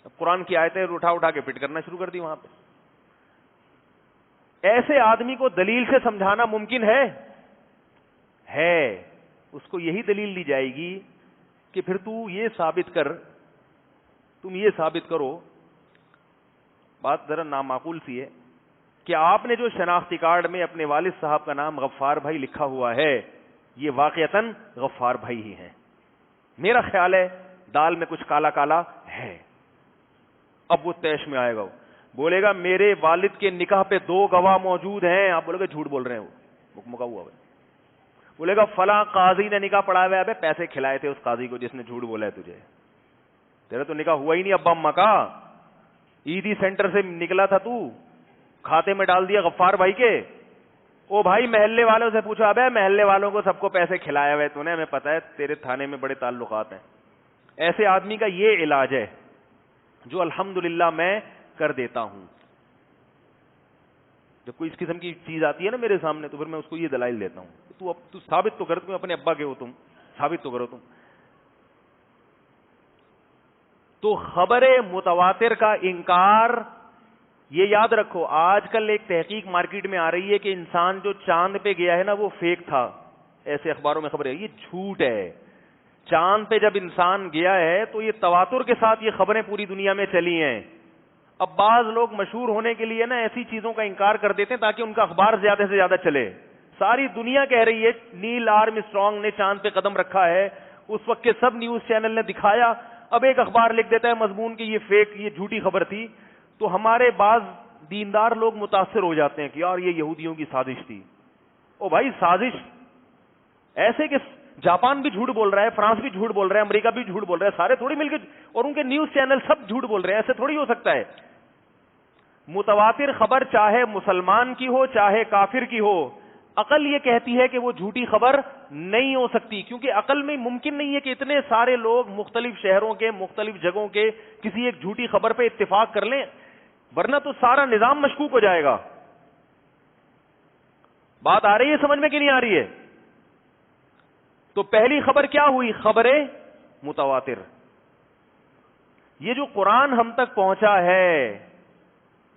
اب قرآن کی آیتیں اٹھا کے فٹ کرنا شروع کر دی وہاں پہ. ایسے آدمی کو دلیل سے سمجھانا ممکن ہے؟ اس کو یہی دلیل دی جائے گی کہ پھر تم یہ ثابت کرو, بات ذرا نامعقول سی ہے, کہ آپ نے جو شناختی کارڈ میں اپنے والد صاحب کا نام غفار بھائی لکھا ہوا ہے یہ واقعتاً غفار بھائی ہی ہیں. میرا خیال ہے دال میں کچھ کالا کالا ہے. اب وہ تیش میں آئے گا, بولے گا میرے والد کے نکاح پہ 2 گواہ موجود ہیں. آپ بولے گا جھوٹ بول رہے ہیں, وہ مکمکا ہوا. بولے گا فلاں قاضی نے نکاح پڑھا ہوا ہے, پیسے کھلائے تھے اس قاضی کو جس نے جھوٹ بولا ہے تجھے. تیرا تو نکاح ہوا ہی نہیں ابا اما کا, عیدی سینٹر سے نکلا تھا تو, کھاتے میں ڈال دیا غفار بھائی کے. او بھائی محلے والوں سے پوچھو, ابے محلے والوں کو سب کو پیسے کھلائے ہوئے تو نے, ہمیں پتا ہے تیرے تھانے میں بڑے تعلقات ہیں. ایسے آدمی کا یہ علاج ہے جو الحمدللہ میں کر دیتا ہوں. جب کوئی اس قسم کی چیز آتی ہے نا میرے سامنے تو پھر میں اس کو یہ دلائل دیتا ہوں, تو ثابت تو کر, تم اپنے ابا کے ہو, تم ثابت تو کرو. تم تو خبر متواتر کا انکار, یہ یاد رکھو. آج کل ایک تحقیق مارکیٹ میں آ رہی ہے کہ انسان جو چاند پہ گیا ہے نا وہ فیک تھا, ایسے اخباروں میں خبر ہے, یہ جھوٹ ہے. چاند پہ جب انسان گیا ہے تو یہ تواتر کے ساتھ یہ خبریں پوری دنیا میں چلی ہیں. اب بعض لوگ مشہور ہونے کے لیے نا ایسی چیزوں کا انکار کر دیتے ہیں تاکہ ان کا اخبار زیادہ سے زیادہ چلے. ساری دنیا کہہ رہی ہے نیل آرم اسٹرانگ نے چاند پہ قدم رکھا ہے, اس وقت کے سب نیوز چینل نے دکھایا. اب ایک اخبار لکھ دیتا ہے مضمون کہ یہ فیک, یہ جھوٹی خبر تھی, تو ہمارے بعض دیندار لوگ متاثر ہو جاتے ہیں کہ یار یہ یہودیوں کی سازش تھی. او بھائی سازش ایسے کہ جاپان بھی جھوٹ بول رہا ہے, فرانس بھی جھوٹ بول رہا ہے, امریکہ بھی جھوٹ بول رہا ہے, سارے تھوڑی مل کے, اور ان کے نیوز چینل سب جھوٹ بول رہے ہیں, ایسے تھوڑی ہو سکتا ہے. متواتر خبر چاہے مسلمان کی ہو چاہے کافر کی ہو, عقل یہ کہتی ہے کہ وہ جھوٹی خبر نہیں ہو سکتی, کیونکہ عقل میں ممکن نہیں ہے کہ اتنے سارے لوگ مختلف شہروں کے مختلف جگہوں کے کسی ایک جھوٹی خبر پہ اتفاق کر لیں. ورنہ تو سارا نظام مشکوک ہو جائے گا. بات آ رہی ہے سمجھ میں کہ نہیں آ رہی ہے؟ تو پہلی خبر کیا ہوئی؟ خبر متواتر. یہ جو قرآن ہم تک پہنچا ہے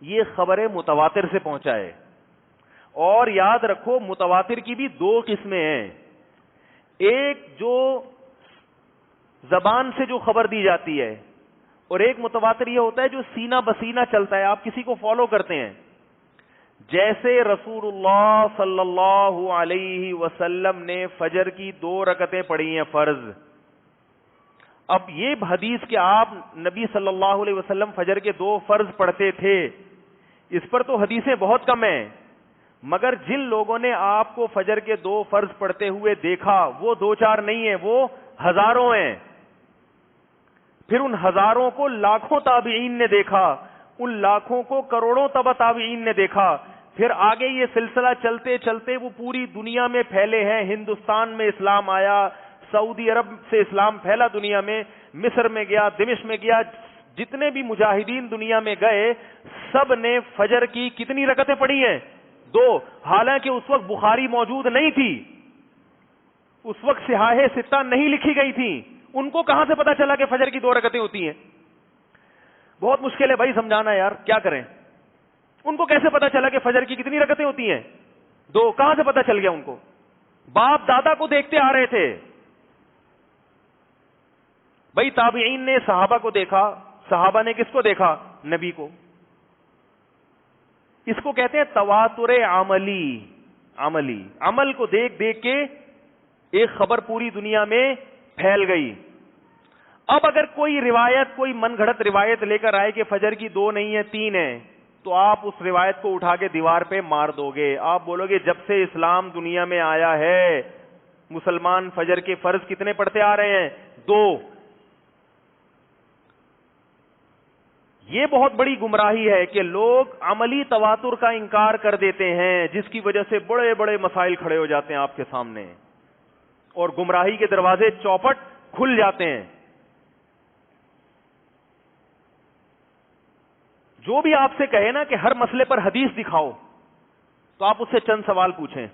یہ خبر متواتر سے پہنچا ہے. اور یاد رکھو متواتر کی بھی دو قسمیں ہیں. ایک جو زبان سے جو خبر دی جاتی ہے, اور ایک متواتر یہ ہوتا ہے جو سینہ بسینہ چلتا ہے, آپ کسی کو فالو کرتے ہیں. جیسے رسول اللہ صلی اللہ علیہ وسلم نے فجر کی 2 رکعتیں پڑھی ہیں فرض. اب یہ حدیث کہ آپ نبی صلی اللہ علیہ وسلم فجر کے 2 فرض پڑھتے تھے, اس پر تو حدیثیں بہت کم ہیں, مگر جن لوگوں نے آپ کو فجر کے 2 فرض پڑھتے ہوئے دیکھا وہ 2-4 نہیں ہیں, وہ ہزاروں ہیں. پھر ان ہزاروں کو لاکھوں تابعین نے دیکھا, ان لاکھوں کو کروڑوں تبع تابعین نے دیکھا. پھر آگے یہ سلسلہ چلتے چلتے وہ پوری دنیا میں پھیلے ہیں. ہندوستان میں اسلام آیا, سعودی عرب سے اسلام پھیلا دنیا میں, مصر میں گیا, دمشق میں گیا, جتنے بھی مجاہدین دنیا میں گئے سب نے فجر کی کتنی رکعتیں پڑھی ہیں؟ 2. حالانکہ اس وقت بخاری موجود نہیں تھی, اس وقت صحاح 6 نہیں لکھی گئی تھی. ان کو کہاں سے پتا چلا کہ فجر کی 2 رکعتیں ہوتی ہیں؟ بہت مشکل ہے بھائی سمجھانا یار, کیا کریں. ان کو کیسے پتا چلا کہ فجر کی کتنی رکعتیں ہوتی ہیں؟ 2. کہاں سے پتا چل گیا ان کو؟ باپ دادا کو دیکھتے آ رہے تھے. بھائی تابعین نے صحابہ کو دیکھا, صحابہ نے کس کو دیکھا؟ نبی کو. اس کو کہتے ہیں تواتر عملی. عمل کو دیکھ دیکھ کے ایک خبر پوری دنیا میں پھیل گئی. اب اگر کوئی روایت, کوئی من گھڑت روایت لے کر آئے کہ فجر کی 2 نہیں ہے 3 ہے, تو آپ اس روایت کو اٹھا کے دیوار پہ مار دو گے. آپ بولو گے جب سے اسلام دنیا میں آیا ہے مسلمان فجر کے فرض کتنے پڑھتے آ رہے ہیں؟ 2. یہ بہت بڑی گمراہی ہے کہ لوگ عملی تواتر کا انکار کر دیتے ہیں, جس کی وجہ سے بڑے بڑے مسائل کھڑے ہو جاتے ہیں آپ کے سامنے, اور گمراہی کے دروازے چوپٹ کھل جاتے ہیں. جو بھی آپ سے کہے نا کہ ہر مسئلے پر حدیث دکھاؤ, تو آپ اس سے چند سوال پوچھیں.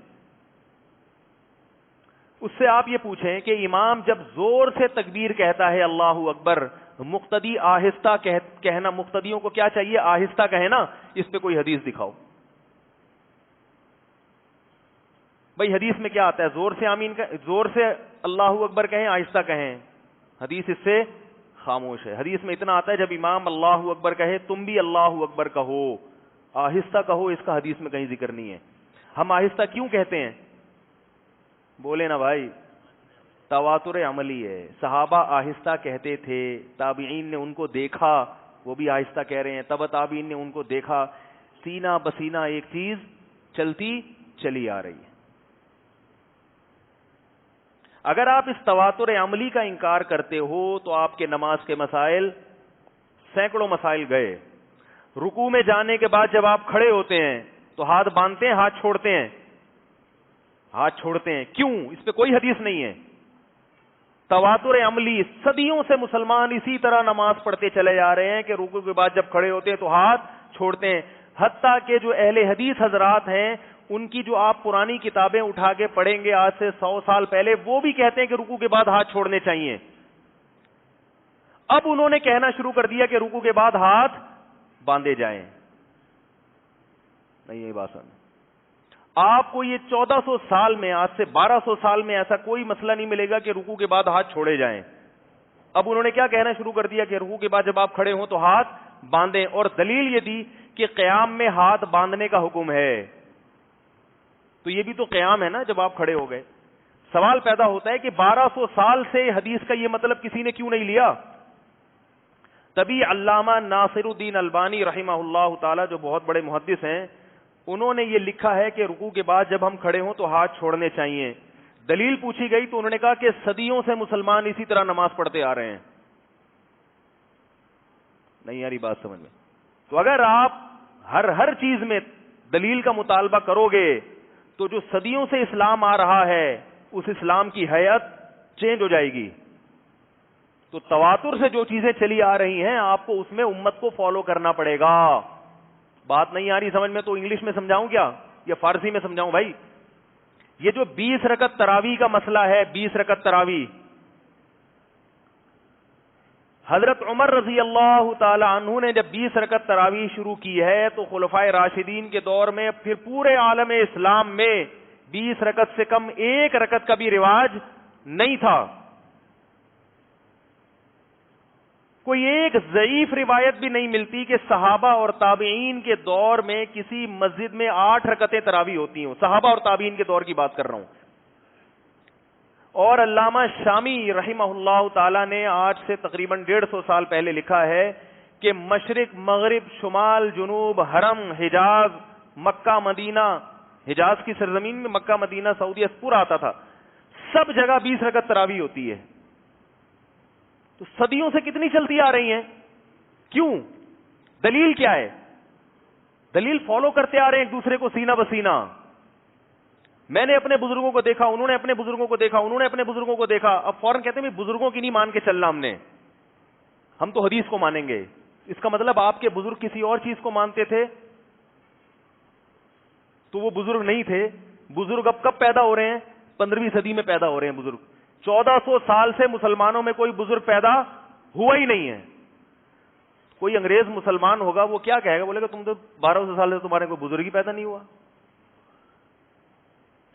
اس سے آپ یہ پوچھیں کہ امام جب زور سے تکبیر کہتا ہے اللہ اکبر, مقتدی آہستہ کہنا, مقتدیوں کو کیا چاہیے؟ آہستہ کہیں نا. اس پہ کوئی حدیث دکھاؤ. بھائی حدیث میں کیا آتا ہے؟ زور سے آمین زور سے اللہ اکبر کہیں, آہستہ کہیں. حدیث اس سے خاموش ہے. حدیث میں اتنا آتا ہے جب امام اللہ اکبر کہے تم بھی اللہ اکبر کہو, آہستہ کہو. اس کا حدیث میں کہیں ذکر نہیں ہے. ہم آہستہ کیوں کہتے ہیں؟ بولے نا بھائی, تواتر عملی ہے. صحابہ آہستہ کہتے تھے, تابعین نے ان کو دیکھا وہ بھی آہستہ کہہ رہے ہیں, تبع تابعین نے ان کو دیکھا, سینہ بسینہ ایک چیز چلتی چلی آ رہی ہے. اگر آپ اس تواتر عملی کا انکار کرتے ہو تو آپ کے نماز کے مسائل, سینکڑوں مسائل گئے. رکوع میں جانے کے بعد جب آپ کھڑے ہوتے ہیں تو ہاتھ باندھتے ہیں, ہاتھ چھوڑتے ہیں؟ ہاتھ چھوڑتے ہیں. کیوں؟ اس پہ کوئی حدیث نہیں ہے. تواتر عملی, صدیوں سے مسلمان اسی طرح نماز پڑھتے چلے جا رہے ہیں کہ رکوع کے بعد جب کھڑے ہوتے ہیں تو ہاتھ چھوڑتے ہیں. حتیٰ کہ جو اہل حدیث حضرات ہیں ان کی جو آپ پرانی کتابیں اٹھا کے پڑھیں گے آج سے 100 سال پہلے, وہ بھی کہتے ہیں کہ رکوع کے بعد ہاتھ چھوڑنے چاہیے. اب انہوں نے کہنا شروع کر دیا کہ رکوع کے بعد ہاتھ باندھے جائیں. نہیں, یہ بات سمجھ. آپ کو یہ 1400 سال میں, آج سے 1200 سال میں ایسا کوئی مسئلہ نہیں ملے گا کہ رکوع کے بعد ہاتھ چھوڑے جائیں. اب انہوں نے کیا کہنا شروع کر دیا کہ رکوع کے بعد جب آپ کھڑے ہوں تو ہاتھ باندھیں, اور دلیل یہ دی کہ قیام میں ہاتھ باندھنے کا حکم ہے. تو یہ بھی تو قیام ہے نا جب آپ کھڑے ہو گئے. سوال پیدا ہوتا ہے کہ 1200 سال سے حدیث کا یہ مطلب کسی نے کیوں نہیں لیا؟ تبھی علامہ ناصر الدین البانی رحمہ اللہ تعالی, جو بہت بڑے محدث ہیں, انہوں نے یہ لکھا ہے کہ رکوع کے بعد جب ہم کھڑے ہوں تو ہاتھ چھوڑنے چاہیے. دلیل پوچھی گئی تو انہوں نے کہا کہ صدیوں سے مسلمان اسی طرح نماز پڑھتے آ رہے ہیں. نہیں یاری بات سمجھ میں. تو اگر آپ ہر چیز میں دلیل کا مطالبہ کرو گے تو جو صدیوں سے اسلام آ رہا ہے اس اسلام کی حیت چینج ہو جائے گی. تو تواتر سے جو چیزیں چلی آ رہی ہیں آپ کو اس میں امت کو فالو کرنا پڑے گا. بات نہیں آ رہی سمجھ میں تو انگلش میں سمجھاؤں کیا یا فارسی میں سمجھاؤں بھائی؟ یہ جو 20 رکعت تراویح کا مسئلہ ہے، 20 رکعت تراویح، حضرت عمر رضی اللہ تعالی عنہ نے جب 20 رکعت تراویح شروع کی ہے تو خلفائے راشدین کے دور میں پھر پورے عالم اسلام میں 20 رکعت سے کم ایک رکعت کا بھی رواج نہیں تھا. کوئی ایک ضعیف روایت بھی نہیں ملتی کہ صحابہ اور تابعین کے دور میں کسی مسجد میں 8 رکعتیں تراویح ہوتی ہوں. صحابہ اور تابعین کے دور کی بات کر رہا ہوں. اور علامہ شامی رحمہ اللہ تعالی نے آج سے تقریباً 150 سال پہلے لکھا ہے کہ مشرق مغرب شمال جنوب حرم حجاز مکہ مدینہ، حجاز کی سرزمین میں مکہ مدینہ سعودیہ پورا آتا تھا، سب جگہ 20 رکعت تراویح ہوتی ہے. تو صدیوں سے کتنی چلتی آ رہی ہیں؟ کیوں؟ دلیل کیا ہے؟ دلیل فالو کرتے آ رہے ہیں ایک دوسرے کو سینہ بسینہ. میں نے اپنے بزرگوں کو دیکھا، انہوں نے اپنے بزرگوں کو دیکھا، انہوں نے اپنے بزرگوں کو دیکھا. اب فوراً کہتے ہیں بزرگوں کی نہیں مان کے چلنا ہم تو حدیث کو مانیں گے. اس کا مطلب آپ کے بزرگ کسی اور چیز کو مانتے تھے تو وہ بزرگ نہیں تھے. بزرگ اب کب پیدا ہو رہے ہیں؟ 15ویں صدی میں پیدا ہو رہے ہیں بزرگ. 1400 سال سے مسلمانوں میں کوئی بزرگ پیدا ہوا ہی نہیں ہے. کوئی انگریز مسلمان ہوگا وہ کیا کہے گا؟ بولے گا تم تو 1200 سال سے تمہارے کوئی بزرگ ہی پیدا نہیں ہوا.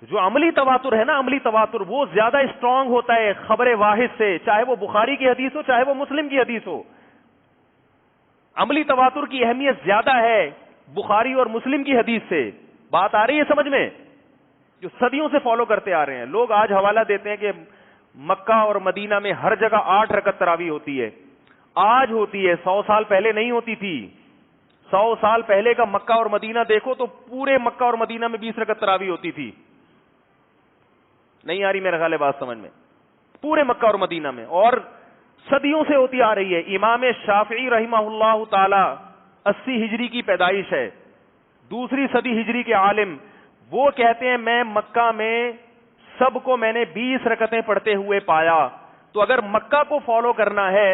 جو عملی تواتر ہے نا، عملی تواتر وہ زیادہ اسٹرانگ ہوتا ہے خبر واحد سے، چاہے وہ بخاری کی حدیث ہو چاہے وہ مسلم کی حدیث ہو. عملی تواتر کی اہمیت زیادہ ہے بخاری اور مسلم کی حدیث سے. بات آ رہی ہے سمجھ میں؟ جو صدیوں سے فالو کرتے آ رہے ہیں لوگ آج حوالہ دیتے ہیں کہ مکہ اور مدینہ میں ہر جگہ 8 رکعت تراویح ہوتی ہے. آج ہوتی ہے، 100 سال پہلے نہیں ہوتی تھی. 100 سال پہلے کا مکہ اور مدینہ دیکھو تو پورے مکہ اور مدینہ میں 20 رکعت تراویح ہوتی تھی. نہیں آ رہی میرا خیال ہے بات سمجھ میں؟ پورے مکہ اور مدینہ میں، اور صدیوں سے ہوتی آ رہی ہے. امام شافعی رحمہ اللہ تعالی 80 ہجری کی پیدائش ہے، 2 صدی ہجری کے عالم. وہ کہتے ہیں میں مکہ میں سب کو میں نے 20 رکعتیں پڑھتے ہوئے پایا. تو اگر مکہ کو فالو کرنا ہے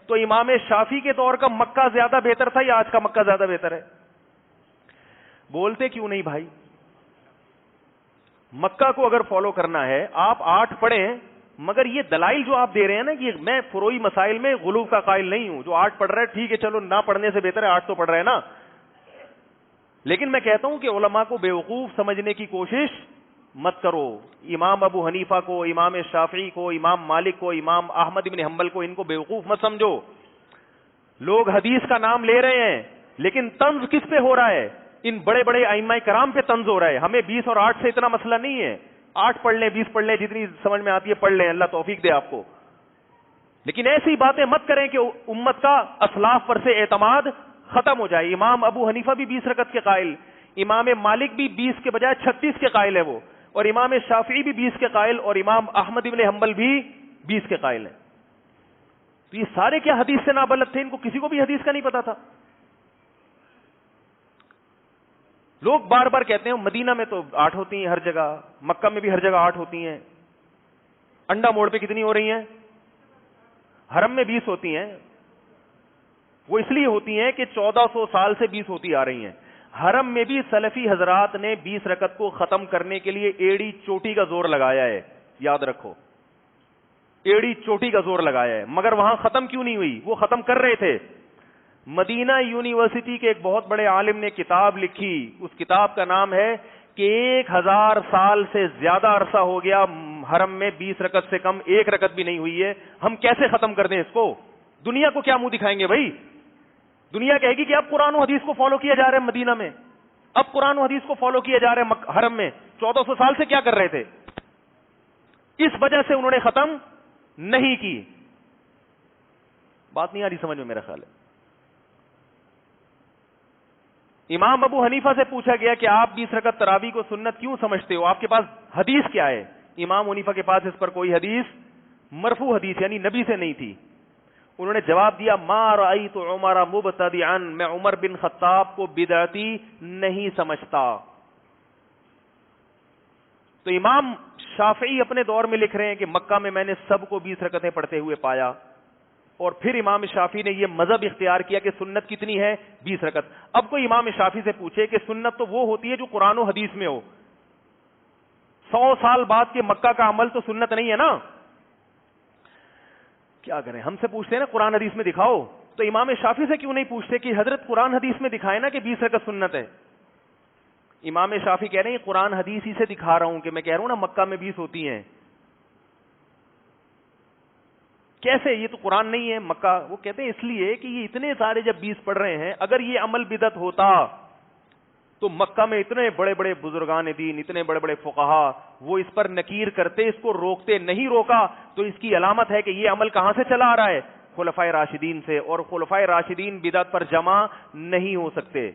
تو امام شافعی کے دور کا مکہ زیادہ بہتر تھا یا آج کا مکہ زیادہ بہتر ہے؟ بولتے کیوں نہیں بھائی؟ مکہ کو اگر فالو کرنا ہے آپ 8 پڑھیں، مگر یہ دلائل جو آپ دے رہے ہیں نا کہ میں فروعی مسائل میں غلو کا قائل نہیں ہوں، جو 8 پڑھ رہا ہے ٹھیک ہے، چلو نہ پڑھنے سے بہتر ہے 8 تو پڑھ رہے ہیں نا. لیکن میں کہتا ہوں کہ علماء کو بیوقوف سمجھنے کی کوشش مت کرو. امام ابو حنیفہ کو، امام شافعی کو، امام مالک کو، امام احمد بن حنبل کو، ان کو بیوقوف مت سمجھو. لوگ حدیث کا نام لے رہے ہیں لیکن طنز کس پہ ہو رہا ہے؟ ان بڑے بڑے ائمہ کرام پہ طنز ہو رہا ہے. ہمیں 20 اور 8 سے اتنا مسئلہ نہیں ہے. 8 پڑھ لیں 20 پڑھ لیں، جتنی سمجھ میں آتی ہے پڑھ لیں، اللہ توفیق دے آپ کو. لیکن ایسی باتیں مت کریں کہ امت کا اسلاف پر سے اعتماد ختم ہو جائے. امام ابو حنیفہ بھی 20 رکعت کے قائل، امام مالک بھی 20 کے بجائے 36 کے قائل ہے وہ، اور امام شافعی بھی 20 کے قائل، اور امام احمد بن حنبل بھی 20 کے قائل ہیں. تو یہ سارے کیا حدیث سے نابلد تھے؟ ان کو کسی کو بھی حدیث کا نہیں پتا تھا. لوگ بار بار کہتے ہیں مدینہ میں تو 8 ہوتی ہیں ہر جگہ، مکہ میں بھی ہر جگہ 8 ہوتی ہیں. انڈا موڑ پہ کتنی ہو رہی ہیں؟ حرم میں 20 ہوتی ہیں. وہ اس لیے ہوتی ہیں کہ 1400 سال سے 20 ہوتی آ رہی ہیں. حرم میں بھی سلفی حضرات نے 20 رکعت کو ختم کرنے کے لیے ایڑی چوٹی کا زور لگایا ہے. یاد رکھو، ایڑی چوٹی کا زور لگایا ہے. مگر وہاں ختم کیوں نہیں ہوئی؟ وہ ختم کر رہے تھے. مدینہ یونیورسٹی کے ایک بہت بڑے عالم نے کتاب لکھی، اس کتاب کا نام ہے کہ 1000 سال سے زیادہ عرصہ ہو گیا حرم میں 20 رکعت سے کم ایک رکعت بھی نہیں ہوئی ہے، ہم کیسے ختم کر دیں اس کو؟ دنیا کو کیا منہ دکھائیں گے بھائی؟ دنیا کہے گی کہ اب قرآن و حدیث کو فالو کیا جا رہا ہے مدینہ میں، اب قرآن و حدیث کو فالو کیا جا رہا ہے حرم میں. 1400 سال سے کیا کر رہے تھے؟ اس وجہ سے انہوں نے ختم نہیں کی. بات نہیں آ رہی سمجھ میں میرا خیال ہے. امام ابو حنیفہ سے پوچھا گیا کہ آپ 20 رکعت تراویح کو سنت کیوں سمجھتے ہو، آپ کے پاس حدیث کیا ہے؟ امام حنیفہ کے پاس اس پر کوئی حدیث مرفوع حدیث یعنی نبی سے نہیں تھی. انہوں نے جواب دیا ما رأیت عمر مبتدعا، میں عمر بن خطاب کو بدعتی نہیں سمجھتا. تو امام شافعی اپنے دور میں لکھ رہے ہیں کہ مکہ میں نے سب کو 20 رکعتیں پڑھتے ہوئے پایا. اور پھر امام شافعی نے یہ مذہب اختیار کیا کہ سنت کتنی ہے؟ 20 رکعت. اب کوئی امام شافعی سے پوچھے کہ سنت تو وہ ہوتی ہے جو قرآن و حدیث میں ہو. 100 سال بعد کے مکہ کا عمل تو سنت نہیں ہے نا. کیا کریں, ہم سے پوچھتے ہیں نا قرآن حدیث میں دکھاؤ, تو امام شافعی سے کیوں نہیں پوچھتے کہ حضرت قرآن حدیث میں دکھائے نا کہ 20 رکعت سنت ہے. امام شافعی کہہ رہے ہیں قرآن حدیث ہی سے دکھا رہا ہوں کہ میں کہہ رہا ہوں نا مکہ میں 20 ہوتی ہیں. کیسے, یہ تو قرآن نہیں ہے مکہ. وہ کہتے ہیں اس لیے کہ یہ اتنے سارے جب 20 پڑھ رہے ہیں, اگر یہ عمل بدعت ہوتا تو مکہ میں اتنے بڑے بڑے بزرگان دین, اتنے بڑے بڑے فقہا, وہ اس پر نکیر کرتے, اس کو روکتے. نہیں روکا تو اس کی علامت ہے کہ یہ عمل کہاں سے چلا آ رہا ہے؟ خلفائے راشدین سے. اور خلفائے راشدین بدعت پر جمع نہیں ہو سکتے.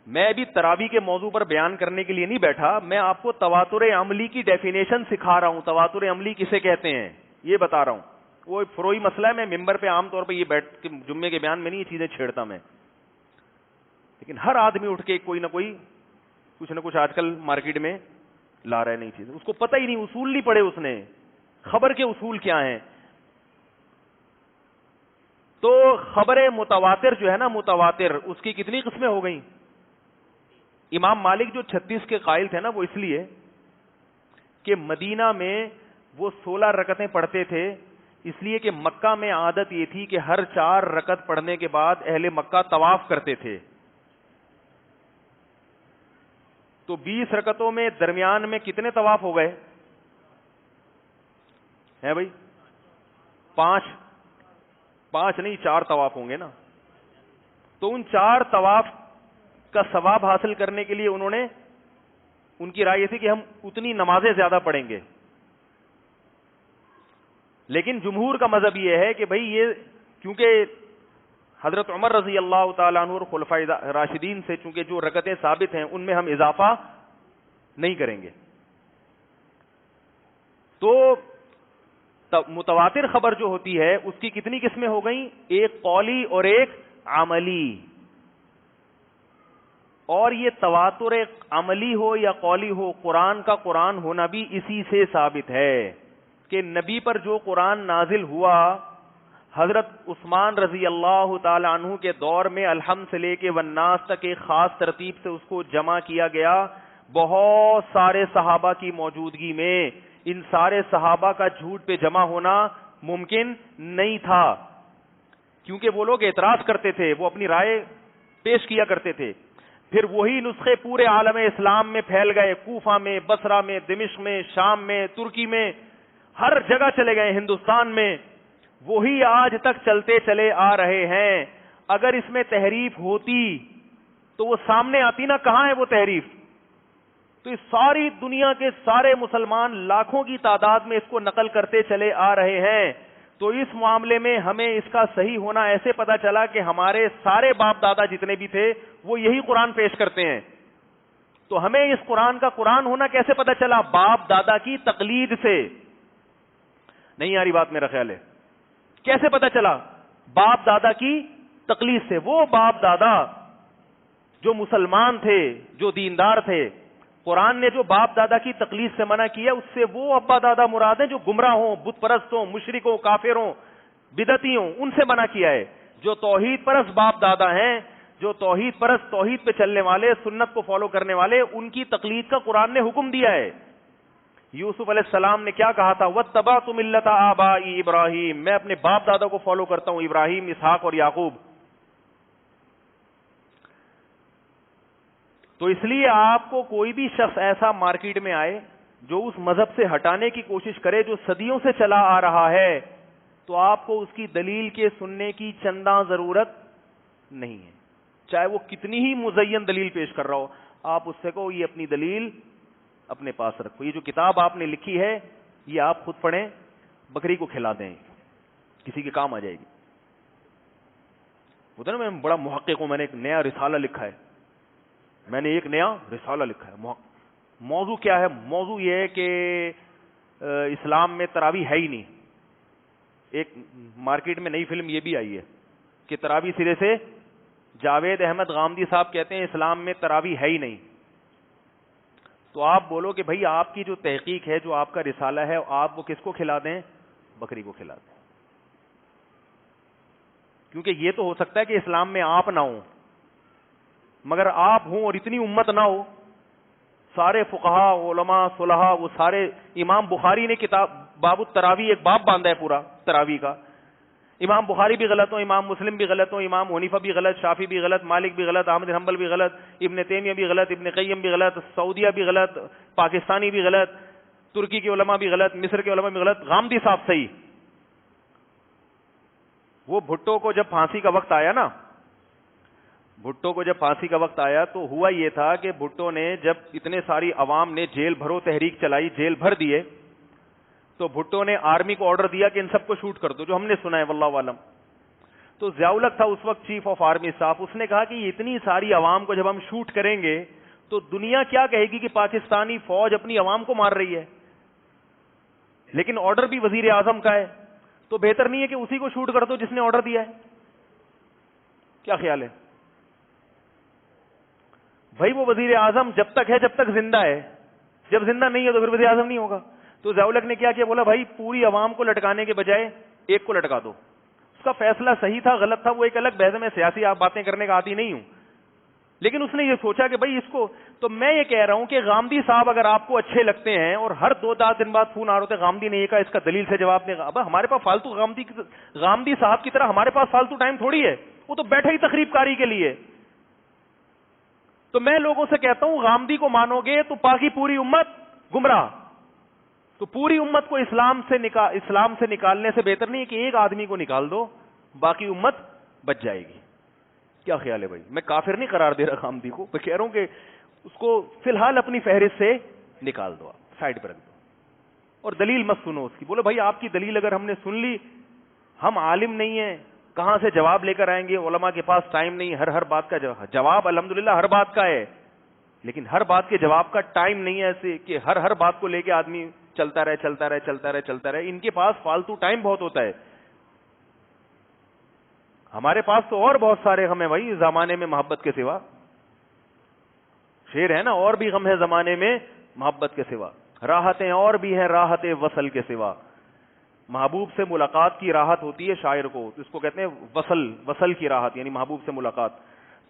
میں ابھی تراویح کے موضوع پر بیان کرنے کے لیے نہیں بیٹھا, میں آپ کو تواتر عملی کی ڈیفینیشن سکھا رہا ہوں. تواتر عملی کسے کہتے ہیں یہ بتا رہا ہوں. وہ فروئی مسئلہ ہے, میں ممبر پہ عام طور پہ یہ بیٹھ کے جمعے کے بیان میں نہیں یہ چیزیں چھیڑتا میں, لیکن ہر آدمی اٹھ کے کوئی نہ کوئی کچھ نہ کچھ آج کل مارکیٹ میں لا رہا ہے نئی چیزیں. اس کو پتہ ہی نہیں, اصول نہیں پڑھے اس نے, خبر کے اصول کیا ہیں. تو خبر متواتر جو ہے نا, متواتر, اس کی کتنی قسمیں ہو گئیں؟ امام مالک جو 36 کے قائل تھے نا, وہ اس لیے کہ مدینہ میں وہ 16 رکعتیں پڑھتے تھے, اس لیے کہ مکہ میں عادت یہ تھی کہ ہر 4 رکعت پڑھنے کے بعد اہل مکہ طواف کرتے تھے. تو 20 رکعتوں میں درمیان میں کتنے طواف ہو گئے ہیں بھائی؟ 5 نہیں 4 طواف ہوں گے نا. تو ان 4 طواف کا ثواب حاصل کرنے کے لیے انہوں نے, ان کی رائے یہ تھی کہ ہم اتنی نمازیں زیادہ پڑھیں گے. لیکن جمہور کا مذہب یہ ہے کہ بھئی یہ کیونکہ حضرت عمر رضی اللہ تعالیٰ عنہ اور خلفائے راشدین سے چونکہ جو رکعتیں ثابت ہیں ان میں ہم اضافہ نہیں کریں گے. تو متواتر خبر جو ہوتی ہے اس کی کتنی قسمیں ہو گئیں؟ ایک قولی اور ایک عملی. اور یہ تواتر عملی ہو یا قولی ہو, قرآن کا قرآن ہونا بھی اسی سے ثابت ہے کہ نبی پر جو قرآن نازل ہوا, حضرت عثمان رضی اللہ تعالی عنہ کے دور میں الحمد سے لے کے والناس تک ایک خاص ترتیب سے اس کو جمع کیا گیا, بہت سارے صحابہ کی موجودگی میں. ان سارے صحابہ کا جھوٹ پہ جمع ہونا ممکن نہیں تھا, کیونکہ وہ لوگ اعتراض کرتے تھے, وہ اپنی رائے پیش کیا کرتے تھے. پھر وہی نسخے پورے عالم اسلام میں پھیل گئے, کوفہ میں, بصرہ میں, دمشق میں, شام میں, ترکی میں, ہر جگہ چلے گئے, ہندوستان میں. وہی آج تک چلتے چلے آ رہے ہیں. اگر اس میں تحریف ہوتی تو وہ سامنے آتی نا, کہاں ہے وہ تحریف؟ تو اس ساری دنیا کے سارے مسلمان لاکھوں کی تعداد میں اس کو نقل کرتے چلے آ رہے ہیں. تو اس معاملے میں ہمیں اس کا صحیح ہونا ایسے پتا چلا کہ ہمارے سارے باپ دادا جتنے بھی تھے وہ یہی قرآن پیش کرتے ہیں. تو ہمیں اس قرآن کا قرآن ہونا کیسے پتا چلا؟ باپ دادا کی تقلید سے. نہیں آ رہی بات میرا خیال ہے؟ کیسے پتا چلا؟ باپ دادا کی تقلید سے. وہ باپ دادا جو مسلمان تھے, جو دیندار تھے, قرآن نے جو باپ دادا کی تقلید سے منع کیا اس سے وہ ابا دادا مراد ہیں جو گمراہ ہوں, بت پرست ہوں, مشرک ہوں, کافر ہوں, بدعتی ہوں, ان سے منع کیا ہے. جو توحید پرست باپ دادا ہیں, جو توحید پرست, توحید پہ چلنے والے, سنت کو فالو کرنے والے, ان کی تقلید کا قرآن نے حکم دیا ہے. یوسف علیہ السلام نے کیا کہا تھا؟ وَاتَّبَعْتُ مِلَّةَ آبَائِي ابراہیم, میں اپنے باپ دادا کو فالو کرتا ہوں, ابراہیم, اسحاق اور یعقوب. تو اس لیے آپ کو کوئی بھی شخص ایسا مارکیٹ میں آئے جو اس مذہب سے ہٹانے کی کوشش کرے جو صدیوں سے چلا آ رہا ہے, تو آپ کو اس کی دلیل کے سننے کی چنداں ضرورت نہیں ہے, چاہے وہ کتنی ہی مزین دلیل پیش کر رہا ہو. آپ اس سے کہو یہ اپنی دلیل اپنے پاس رکھو, یہ جو کتاب آپ نے لکھی ہے یہ آپ خود پڑھیں, بکری کو کھلا دیں, کسی کے کام آ جائے گی. ہوتا نا میں بڑا محقق ہوں, میں نے ایک نیا رسالہ لکھا ہے, میں نے ایک نیا رسالہ لکھا ہے. موضوع کیا ہے؟ موضوع یہ ہے کہ اسلام میں تراویح ہے ہی نہیں. ایک مارکیٹ میں نئی فلم یہ بھی آئی ہے کہ تراویح سرے سے, جاوید احمد غامدی صاحب کہتے ہیں اسلام میں تراویح ہے ہی نہیں. تو آپ بولو کہ بھائی آپ کی جو تحقیق ہے, جو آپ کا رسالہ ہے, آپ وہ کس کو کھلا دیں؟ بکری کو کھلاتے ہیں. کیونکہ یہ تو ہو سکتا ہے کہ اسلام میں آپ نہ ہوں، مگر آپ ہوں اور اتنی امت نہ ہو. سارے فقہا، علماء، صلحاء، وہ سارے، امام بخاری نے کتاب باب التراویح ایک باب باندھا ہے پورا تراویح کا. امام بخاری بھی غلط ہوں، امام مسلم بھی غلط ہوں، امام حنیفہ بھی غلط، شافعی بھی غلط، مالک بھی غلط، احمد بن حنبل بھی غلط، ابن تیمیہ بھی غلط، ابن قیم بھی غلط، سعودیہ بھی غلط، پاکستانی بھی غلط، ترکی کے علماء بھی غلط، مصر کے علماء بھی غلط، غامدی صاحب صحیح. وہ بھٹو کو جب پھانسی کا وقت آیا نا، بھٹو کو جب پھانسی کا وقت آیا تو ہوا یہ تھا کہ بھٹو نے جب اتنے ساری عوام نے جیل بھرو تحریک چلائی، جیل بھر دیے، تو بھٹو نے آرمی کو آرڈر دیا کہ ان سب کو شوٹ کر دو، جو ہم نے سنا ہے واللہ عالم. تو ضیاء الحق تھا اس وقت چیف آف آرمی اسٹاف، اس نے کہا کہ اتنی ساری عوام کو جب ہم شوٹ کریں گے تو دنیا کیا کہے گی کہ پاکستانی فوج اپنی عوام کو مار رہی ہے. لیکن آرڈر بھی وزیر اعظم کا ہے، تو بہتر نہیں ہے کہ اسی کو شوٹ کر دو جس نے آرڈر دیا ہے؟ کیا خیال ہے بھائی؟ وہ وزیر اعظم جب تک ہے، جب تک زندہ ہے، جب زندہ نہیں ہے تو پھر وزیر اعظم نہیں ہوگا. تو ضیاء الحق نے کیا کیا، بولا بھائی پوری عوام کو لٹکانے کے بجائے ایک کو لٹکا دو. اس کا فیصلہ صحیح تھا غلط تھا وہ ایک الگ بحث ہے، میں سیاسی آپ باتیں کرنے کا عادی نہیں ہوں، لیکن اس نے یہ سوچا کہ بھائی اس کو. تو میں یہ کہہ رہا ہوں کہ غامدی صاحب اگر آپ کو اچھے لگتے ہیں اور ہر 2-4 دن بعد فون آ رہے ہوتے غامدی نے یہ کہا، اس کا دلیل سے جواب دے گا، اب ہمارے پاس فالتو غامدی صاحب کی طرح ہمارے پاس فالتو ٹائم تھوڑی ہے، وہ تو بیٹھا ہی تقریب کاری کے لیے. تو میں لوگوں سے کہتا ہوں غامدی کو مانو گے تو باقی پوری امت گمراہ. تو پوری امت کو اسلام سے نکالنے سے بہتر نہیں ہے کہ ایک آدمی کو نکال دو، باقی امت بچ جائے گی. کیا خیال ہے بھائی؟ میں کافر نہیں قرار دے رہا غامدی کو، میں کہہ رہا ہوں کہ اس کو فی الحال اپنی فہرست سے نکال دو، سائڈ پر رکھ دو، اور دلیل مت سنو اس کی. بولو بھائی آپ کی دلیل اگر ہم نے سن لی، ہم عالم نہیں ہیں، کہاں سے جواب لے کر آئیں گے؟ علماء کے پاس ٹائم نہیں، ہر بات کا جواب الحمدللہ ہر بات کا ہے، لیکن ہر بات کے جواب کا ٹائم نہیں ہے ایسے کہ ہر بات کو لے کے آدمی چلتا رہے. ان کے پاس فالتو ٹائم بہت ہوتا ہے. ہمارے پاس تو اور بہت سارے غم ہیں بھائی زمانے میں محبت کے سوا. شعر ہے نا، اور بھی غم ہے زمانے میں محبت کے سوا، راحتیں اور بھی ہیں راحت وصل کے سوا. محبوب سے ملاقات کی راحت ہوتی ہے شاعر کو، اس کو کہتے ہیں وصل کی راحت، یعنی محبوب سے ملاقات.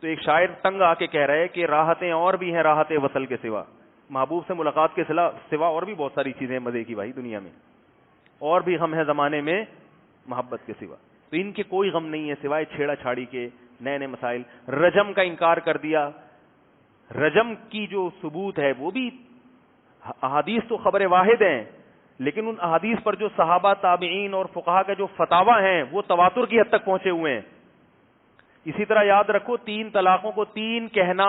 تو ایک شاعر تنگ آ کے کہہ رہے کہ راحتیں اور بھی ہیں راحت وصل کے سوا. محبوب سے ملاقات کے سوا اور بھی بہت ساری چیزیں مزے کی بھائی دنیا میں، اور بھی غم ہے زمانے میں محبت کے سوا. تو ان کے کوئی غم نہیں ہے سوائے چھیڑا چھاڑی کے، نئے مسائل. رجم کا انکار کر دیا. رجم کی جو ثبوت ہے وہ بھی احادیث تو خبر واحد ہیں، لیکن ان احادیث پر جو صحابہ، تابعین اور فقہا کا جو فتاوی ہیں وہ تواتر کی حد تک پہنچے ہوئے ہیں. اسی طرح یاد رکھو 3 طلاقوں کو 3 کہنا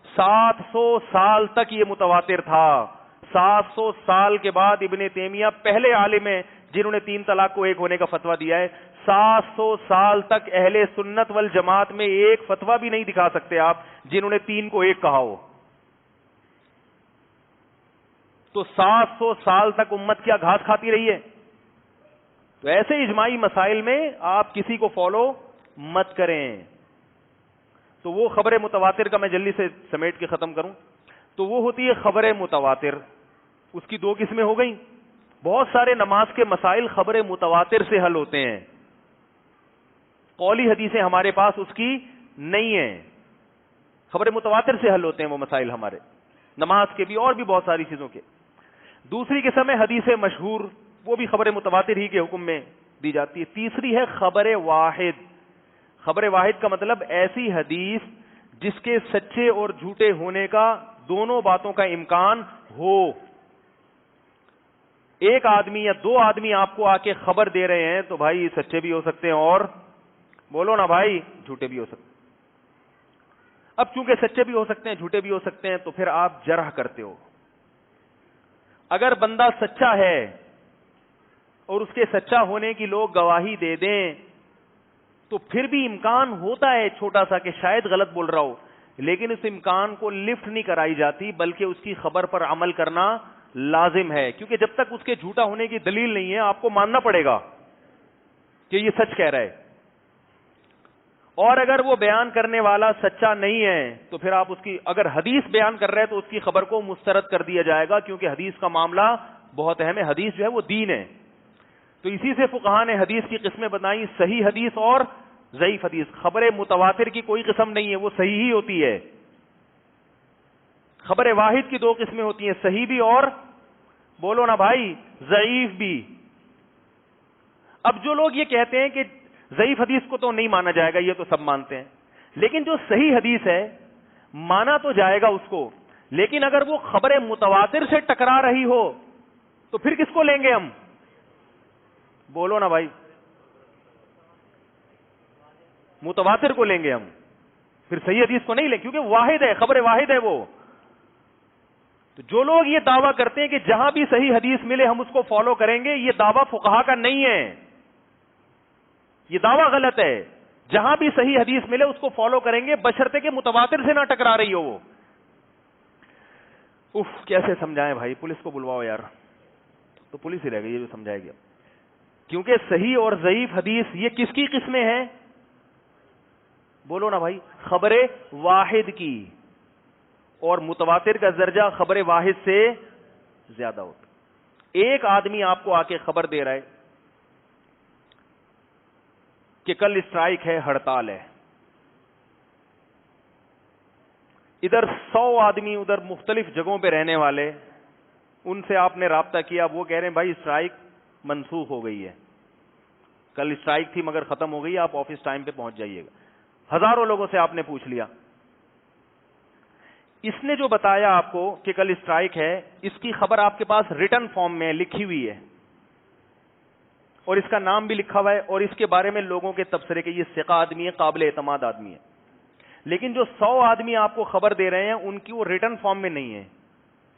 700 سال تک یہ متواتر تھا. 700 سال کے بعد ابن تیمیہ پہلے عالم ہیں جنہوں نے 3 طلاق کو 1 ہونے کا فتویٰ دیا ہے. 700 سال تک اہل سنت والجماعت میں ایک فتویٰ بھی نہیں دکھا سکتے آپ جنہوں نے 3 کو 1 کہا ہو. تو 700 سال تک امت کیا گھاس کھاتی رہی ہے؟ تو ایسے اجماعی مسائل میں آپ کسی کو فالو مت کریں. تو وہ خبر متواتر کا میں جلدی سے سمیٹ کے ختم کروں تو وہ ہوتی ہے خبر متواتر. اس کی 2 قسمیں ہو گئیں. بہت سارے نماز کے مسائل خبر متواتر سے حل ہوتے ہیں، قولی حدیثیں ہمارے پاس اس کی نہیں ہیں، خبر متواتر سے حل ہوتے ہیں وہ مسائل ہمارے، نماز کے بھی اور بھی بہت ساری چیزوں کے. دوسری قسم ہے حدیث مشہور، وہ بھی خبر متواتر ہی کے حکم میں دی جاتی ہے. تیسری ہے خبر واحد. خبر واحد کا مطلب ایسی حدیث جس کے سچے اور جھوٹے ہونے کا دونوں باتوں کا امکان ہو. ایک آدمی یا 2 آدمی آپ کو آ کے خبر دے رہے ہیں تو بھائی سچے بھی ہو سکتے ہیں اور بولو نا بھائی جھوٹے بھی ہو سکتے ہیں. اب چونکہ سچے بھی ہو سکتے ہیں جھوٹے بھی ہو سکتے ہیں تو پھر آپ جرح کرتے ہو. اگر بندہ سچا ہے اور اس کے سچا ہونے کی لوگ گواہی دے دیں تو پھر بھی امکان ہوتا ہے چھوٹا سا کہ شاید غلط بول رہا ہو، لیکن اس امکان کو لفٹ نہیں کرائی جاتی بلکہ اس کی خبر پر عمل کرنا لازم ہے. کیونکہ جب تک اس کے جھوٹا ہونے کی دلیل نہیں ہے آپ کو ماننا پڑے گا کہ یہ سچ کہہ رہا ہے. اور اگر وہ بیان کرنے والا سچا نہیں ہے تو پھر آپ اس کی، اگر حدیث بیان کر رہے ہیں تو اس کی خبر کو مسترد کر دیا جائے گا، کیونکہ حدیث کا معاملہ بہت اہم ہے. حدیث جو ہے وہ دین ہے. تو اسی سے فقہا نے حدیث کی قسمیں بتائیں، صحیح حدیث اور ضعیف حدیث. خبر متواتر کی کوئی قسم نہیں ہے، وہ صحیح ہی ہوتی ہے. خبر واحد کی دو قسمیں ہوتی ہیں، صحیح بھی اور بولو نا بھائی ضعیف بھی. اب جو لوگ یہ کہتے ہیں کہ ضعیف حدیث کو تو نہیں مانا جائے گا، یہ تو سب مانتے ہیں، لیکن جو صحیح حدیث ہے مانا تو جائے گا اس کو، لیکن اگر وہ خبر متواتر سے ٹکرا رہی ہو تو پھر کس کو لیں گے ہم؟ بولو نا بھائی، متواتر کو لیں گے ہم، پھر صحیح حدیث کو نہیں لیں، کیونکہ واحد ہے، خبر واحد ہے وہ. تو جو لوگ یہ دعویٰ کرتے ہیں کہ جہاں بھی صحیح حدیث ملے ہم اس کو فالو کریں گے، یہ دعویٰ فقہا کا نہیں ہے، یہ دعویٰ غلط ہے. جہاں بھی صحیح حدیث ملے اس کو فالو کریں گے، بشرطے کہ متواتر سے نہ ٹکرا رہی ہو وہ. کیسے سمجھائیں بھائی؟ پولیس کو بلواؤ یار. تو پولیس ہی رہ گئی یہ جو سمجھائے گی. کیونکہ صحیح اور ضعیف حدیث یہ کس کی قسمیں ہیں؟ بولو نا بھائی، خبر واحد کی، اور متواتر کا درجہ خبر واحد سے زیادہ ہوتا. ایک آدمی آپ کو آ کے خبر دے رہا ہے کہ کل اسٹرائک ہے، ہڑتال ہے. ادھر 100 آدمی ادھر مختلف جگہوں پہ رہنے والے، ان سے آپ نے رابطہ کیا، وہ کہہ رہے ہیں بھائی اسٹرائک منسوخ ہو گئی ہے، کل اسٹرائک تھی مگر ختم ہو گئی، آپ آفس ٹائم پہ پہنچ جائیے گا. ہزاروں لوگوں سے آپ نے پوچھ لیا. اس نے جو بتایا آپ کو کہ کل اسٹرائک ہے، اس کی خبر آپ کے پاس ریٹن فارم میں لکھی ہوئی ہے، اور اس کا نام بھی لکھا ہوا ہے، اور اس کے بارے میں لوگوں کے تبصرے کہ یہ ثقہ آدمی ہے، قابل اعتماد آدمی ہے. لیکن جو 100 آدمی آپ کو خبر دے رہے ہیں ان کی وہ ریٹن فارم میں نہیں ہے،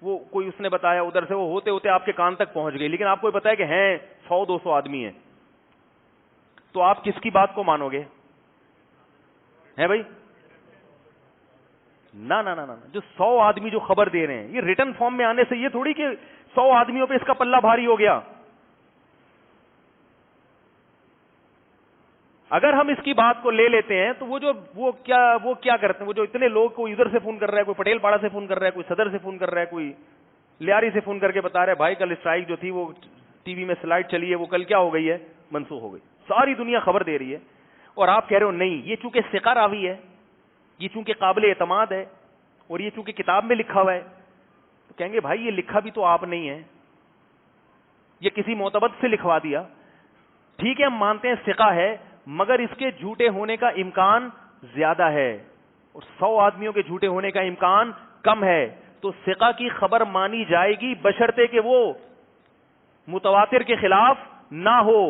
وہ کوئی اس نے بتایا ادھر سے، وہ ہوتے ہوتے آپ کے کان تک پہنچ گئی، لیکن آپ کو بتایا کہ ہیں 100-200 آدمی ہیں. تو آپ کس کی بات کو مانو گے؟ ہے بھائی نہ جو 100 آدمی جو خبر دے رہے ہیں، یہ ریٹن فارم میں آنے سے یہ تھوڑی کہ 100 آدمیوں پہ اس کا پلہ بھاری ہو گیا. اگر ہم اس کی بات کو لے لیتے ہیں تو وہ کیا کرتے ہیں، وہ جو اتنے لوگ کو ادھر سے فون کر رہا ہے، کوئی پٹیل پاڑا سے فون کر رہا ہے، کوئی صدر سے فون کر رہا ہے، کوئی لیاری سے فون کر کے بتا رہا ہے بھائی کل اسٹرائک جو تھی وہ ٹی وی میں سلائڈ چلی ہے، وہ کل کیا ہو گئی ہے، منسوخ ہو گئی. ساری دنیا خبر دے رہی ہے، اور آپ کہہ رہے ہو نہیں، یہ چونکہ ثقہ راوی ہے، یہ چونکہ قابل اعتماد ہے، اور یہ چونکہ کتاب میں لکھا ہوا ہے، تو کہیں گے بھائی یہ لکھا بھی تو آپ نہیں ہے، یہ کسی معتبر سے لکھوا دیا. ٹھیک ہے ہم مانتے ہیں ثقہ ہے، مگر اس کے جھوٹے ہونے کا امکان زیادہ ہے، اور 100 آدمیوں کے جھوٹے ہونے کا امکان کم ہے. تو ثقہ کی خبر مانی جائے گی بشرطے کہ وہ متواتر کے خلاف نہ ہو.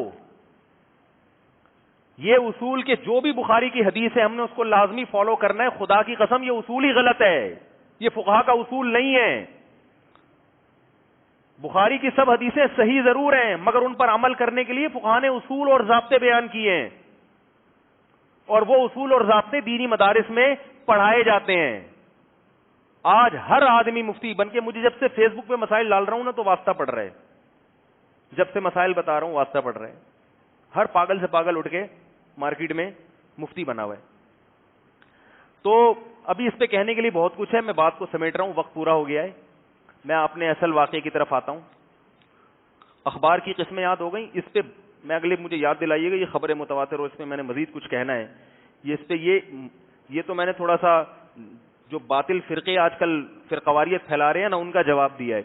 یہ اصول کے جو بھی بخاری کی حدیث ہے ہم نے اس کو لازمی فالو کرنا ہے. خدا کی قسم یہ اصول ہی غلط ہے، یہ فقہا کا اصول نہیں ہے. بخاری کی سب حدیثیں صحیح ضرور ہیں، مگر ان پر عمل کرنے کے لیے فقہا نے اصول اور ضابطے بیان کیے ہیں، اور وہ اصول اور ضابطے دینی مدارس میں پڑھائے جاتے ہیں. آج ہر آدمی مفتی بن کے، مجھے جب سے فیس بک پہ مسائل ڈال رہا ہوں نا تو واسطہ پڑھ رہے، جب سے مسائل بتا رہا ہوں واسطہ پڑھ رہے. ہر پاگل سے پاگل اٹھ کے مارکیٹ میں مفتی بنا ہوا ہے. تو ابھی اس پہ کہنے کے لیے بہت کچھ ہے، میں بات کو سمیٹ رہا ہوں، وقت پورا ہو گیا ہے. میں اپنے اصل واقعے کی طرف آتا ہوں. اخبار کی قسمیں یاد ہو گئیں، اس پہ میں اگلے مجھے یاد دلائیے گا، یہ خبر متواتر اور اس پہ میں نے مزید کچھ کہنا ہے. یہ اس پہ یہ تو میں نے تھوڑا سا جو باطل فرقے آج کل فرقواریت پھیلا رہے ہیں نا ان کا جواب دیا ہے.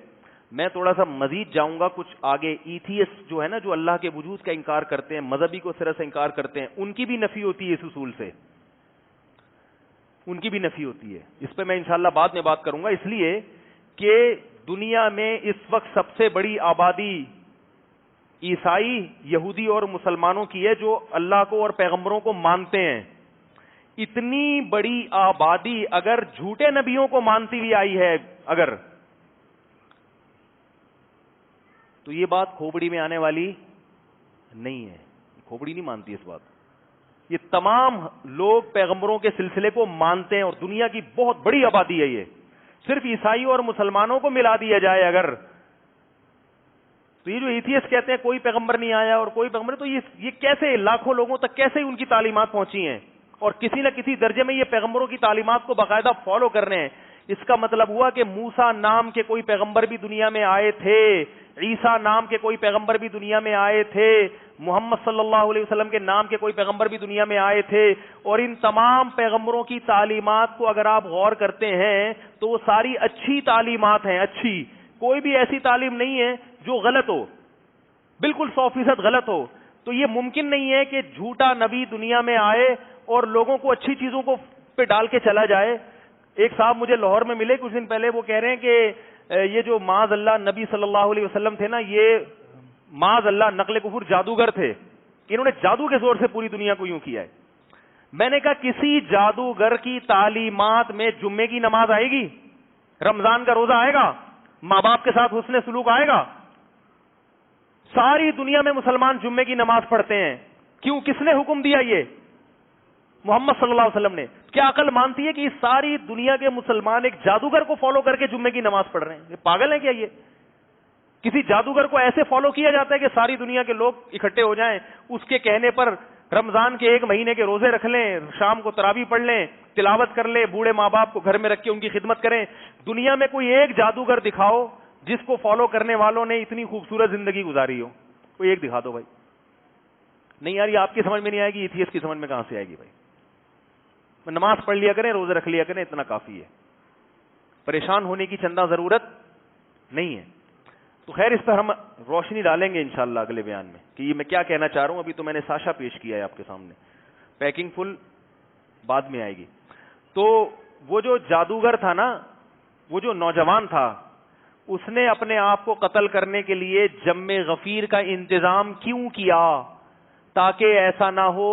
میں تھوڑا سا مزید جاؤں گا کچھ آگے. ایتھیس جو ہے نا، جو اللہ کے وجود کا انکار کرتے ہیں، مذہبی کو سرے سے انکار کرتے ہیں، ان کی بھی نفی ہوتی ہے اس اصول سے، ان کی بھی نفی ہوتی ہے. اس پہ میں انشاءاللہ بعد میں بات کروں گا، اس لیے کہ دنیا میں اس وقت سب سے بڑی آبادی عیسائی، یہودی اور مسلمانوں کی ہے جو اللہ کو اور پیغمبروں کو مانتے ہیں. اتنی بڑی آبادی اگر جھوٹے نبیوں کو مانتی ہوئی آئی ہے اگر، تو یہ بات کھوپڑی میں آنے والی نہیں ہے. کھوپڑی نہیں مانتی اس بات. یہ تمام لوگ پیغمبروں کے سلسلے کو مانتے ہیں، اور دنیا کی بہت بڑی آبادی ہے. یہ صرف عیسائی اور مسلمانوں کو ملا دیا جائے اگر، تو یہ جو ایتھیس کہتے ہیں کوئی پیغمبر نہیں آیا اور کوئی پیغمبر، تو یہ کیسے لاکھوں لوگوں تک کیسے ان کی تعلیمات پہنچی ہیں، اور کسی نہ کسی درجے میں یہ پیغمبروں کی تعلیمات کو باقاعدہ فالو کر رہے ہیں. اس کا مطلب ہوا کہ موسیٰ نام کے کوئی پیغمبر بھی دنیا میں آئے تھے, عیسیٰ نام کے کوئی پیغمبر بھی دنیا میں آئے تھے, محمد صلی اللہ علیہ وسلم کے نام کے کوئی پیغمبر بھی دنیا میں آئے تھے, اور ان تمام پیغمبروں کی تعلیمات کو اگر آپ غور کرتے ہیں تو وہ ساری اچھی تعلیمات ہیں, اچھی. کوئی بھی ایسی تعلیم نہیں ہے جو غلط ہو, بالکل 100% غلط ہو. تو یہ ممکن نہیں ہے کہ جھوٹا نبی دنیا میں آئے اور لوگوں کو اچھی چیزوں کو پہ ڈال کے چلا جائے. ایک صاحب مجھے لاہور میں ملے کچھ دن پہلے, وہ کہہ رہے ہیں کہ یہ جو معاذ اللہ نبی صلی اللہ علیہ وسلم تھے نا, یہ معاذ اللہ نقل کفر جادوگر تھے, انہوں نے جادو کے زور سے پوری دنیا کو یوں کیا ہے. میں نے کہا کسی جادوگر کی تعلیمات میں جمعے کی نماز آئے گی, رمضان کا روزہ آئے گا, ماں باپ کے ساتھ حسن سلوک آئے گا؟ ساری دنیا میں مسلمان جمعے کی نماز پڑھتے ہیں, کیوں؟ کس نے حکم دیا؟ یہ محمد صلی اللہ علیہ وسلم نے. کیا عقل مانتی ہے کہ اس ساری دنیا کے مسلمان ایک جادوگر کو فالو کر کے جمعے کی نماز پڑھ رہے ہیں؟ یہ پاگل ہیں کیا؟ یہ کسی جادوگر کو ایسے فالو کیا جاتا ہے کہ ساری دنیا کے لوگ اکٹھے ہو جائیں, اس کے کہنے پر رمضان کے 1 مہینے کے روزے رکھ لیں, شام کو تراویح پڑھ لیں, تلاوت کر لیں, بوڑھے ماں باپ کو گھر میں رکھ کے ان کی خدمت کریں. دنیا میں کوئی ایک جادوگر دکھاؤ جس کو فالو کرنے والوں نے اتنی خوبصورت زندگی گزاری ہو, کوئی ایک دکھا دو بھائی. نہیں یار, یہ آپ کی سمجھ میں نہیں آئے گی, ایتھیسٹ کی سمجھ میں کہاں سے آئے گی بھائی؟ نماز پڑھ لیا کریں, روزے رکھ لیا کریں, اتنا کافی ہے, پریشان ہونے کی چندہ ضرورت نہیں ہے. تو خیر, اس پر ہم روشنی ڈالیں گے انشاءاللہ اگلے بیان میں کہ یہ میں کیا کہنا چاہ رہا ہوں. ابھی تو میں نے ساشا پیش کیا ہے آپ کے سامنے, پیکنگ فل بعد میں آئے گی. تو وہ جو جادوگر تھا نا, وہ جو نوجوان تھا, اس نے اپنے آپ کو قتل کرنے کے لیے جم غفیر کا انتظام کیوں کیا؟ تاکہ ایسا نہ ہو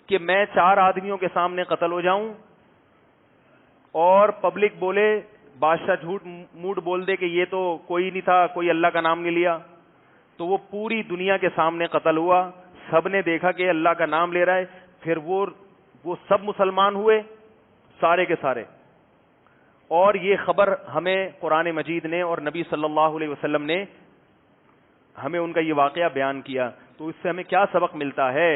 کہ میں 4 آدمیوں کے سامنے قتل ہو جاؤں اور پبلک بولے, بادشاہ جھوٹ موٹ بول دے کہ یہ تو کوئی نہیں تھا, کوئی اللہ کا نام نہیں لیا. تو وہ پوری دنیا کے سامنے قتل ہوا, سب نے دیکھا کہ اللہ کا نام لے رہا ہے, پھر وہ سب مسلمان ہوئے سارے کے سارے. اور یہ خبر ہمیں قرآن مجید نے اور نبی صلی اللہ علیہ وسلم نے ہمیں ان کا یہ واقعہ بیان کیا. تو اس سے ہمیں کیا سبق ملتا ہے؟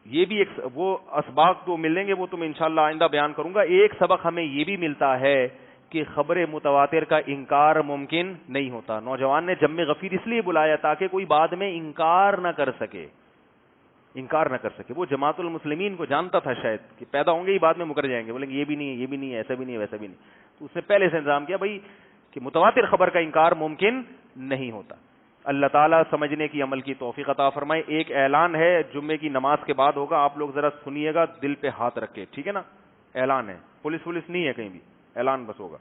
یہ بھی ایک, وہ اسباق تو ملیں گے وہ تو میں انشاءاللہ آئندہ بیان کروں گا. ایک سبق ہمیں یہ بھی ملتا ہے کہ خبر متواتر کا انکار ممکن نہیں ہوتا. نوجوان نے جم غفیر اس لیے بلایا تاکہ کوئی بعد میں انکار نہ کر سکے, وہ جماعت المسلمین کو جانتا تھا شاید کہ پیدا ہوں گے ہی بعد میں مکر جائیں گے, بولیں گے یہ بھی نہیں ہے, یہ بھی نہیں ہے, ایسا بھی نہیں ہے, ویسا بھی نہیں. تو اس نے پہلے سے انتظام کیا بھائی کہ متواتر خبر کا انکار ممکن نہیں ہوتا. اللہ تعالیٰ سمجھنے کی عمل کی توفیق عطا فرمائے. ایک اعلان ہے, جمعے کی نماز کے بعد ہوگا, آپ لوگ ذرا سنیے گا, دل پہ ہاتھ رکھ کے, ٹھیک ہے نا؟ اعلان ہے, پولیس نہیں ہے کہیں بھی, اعلان بس ہوگا.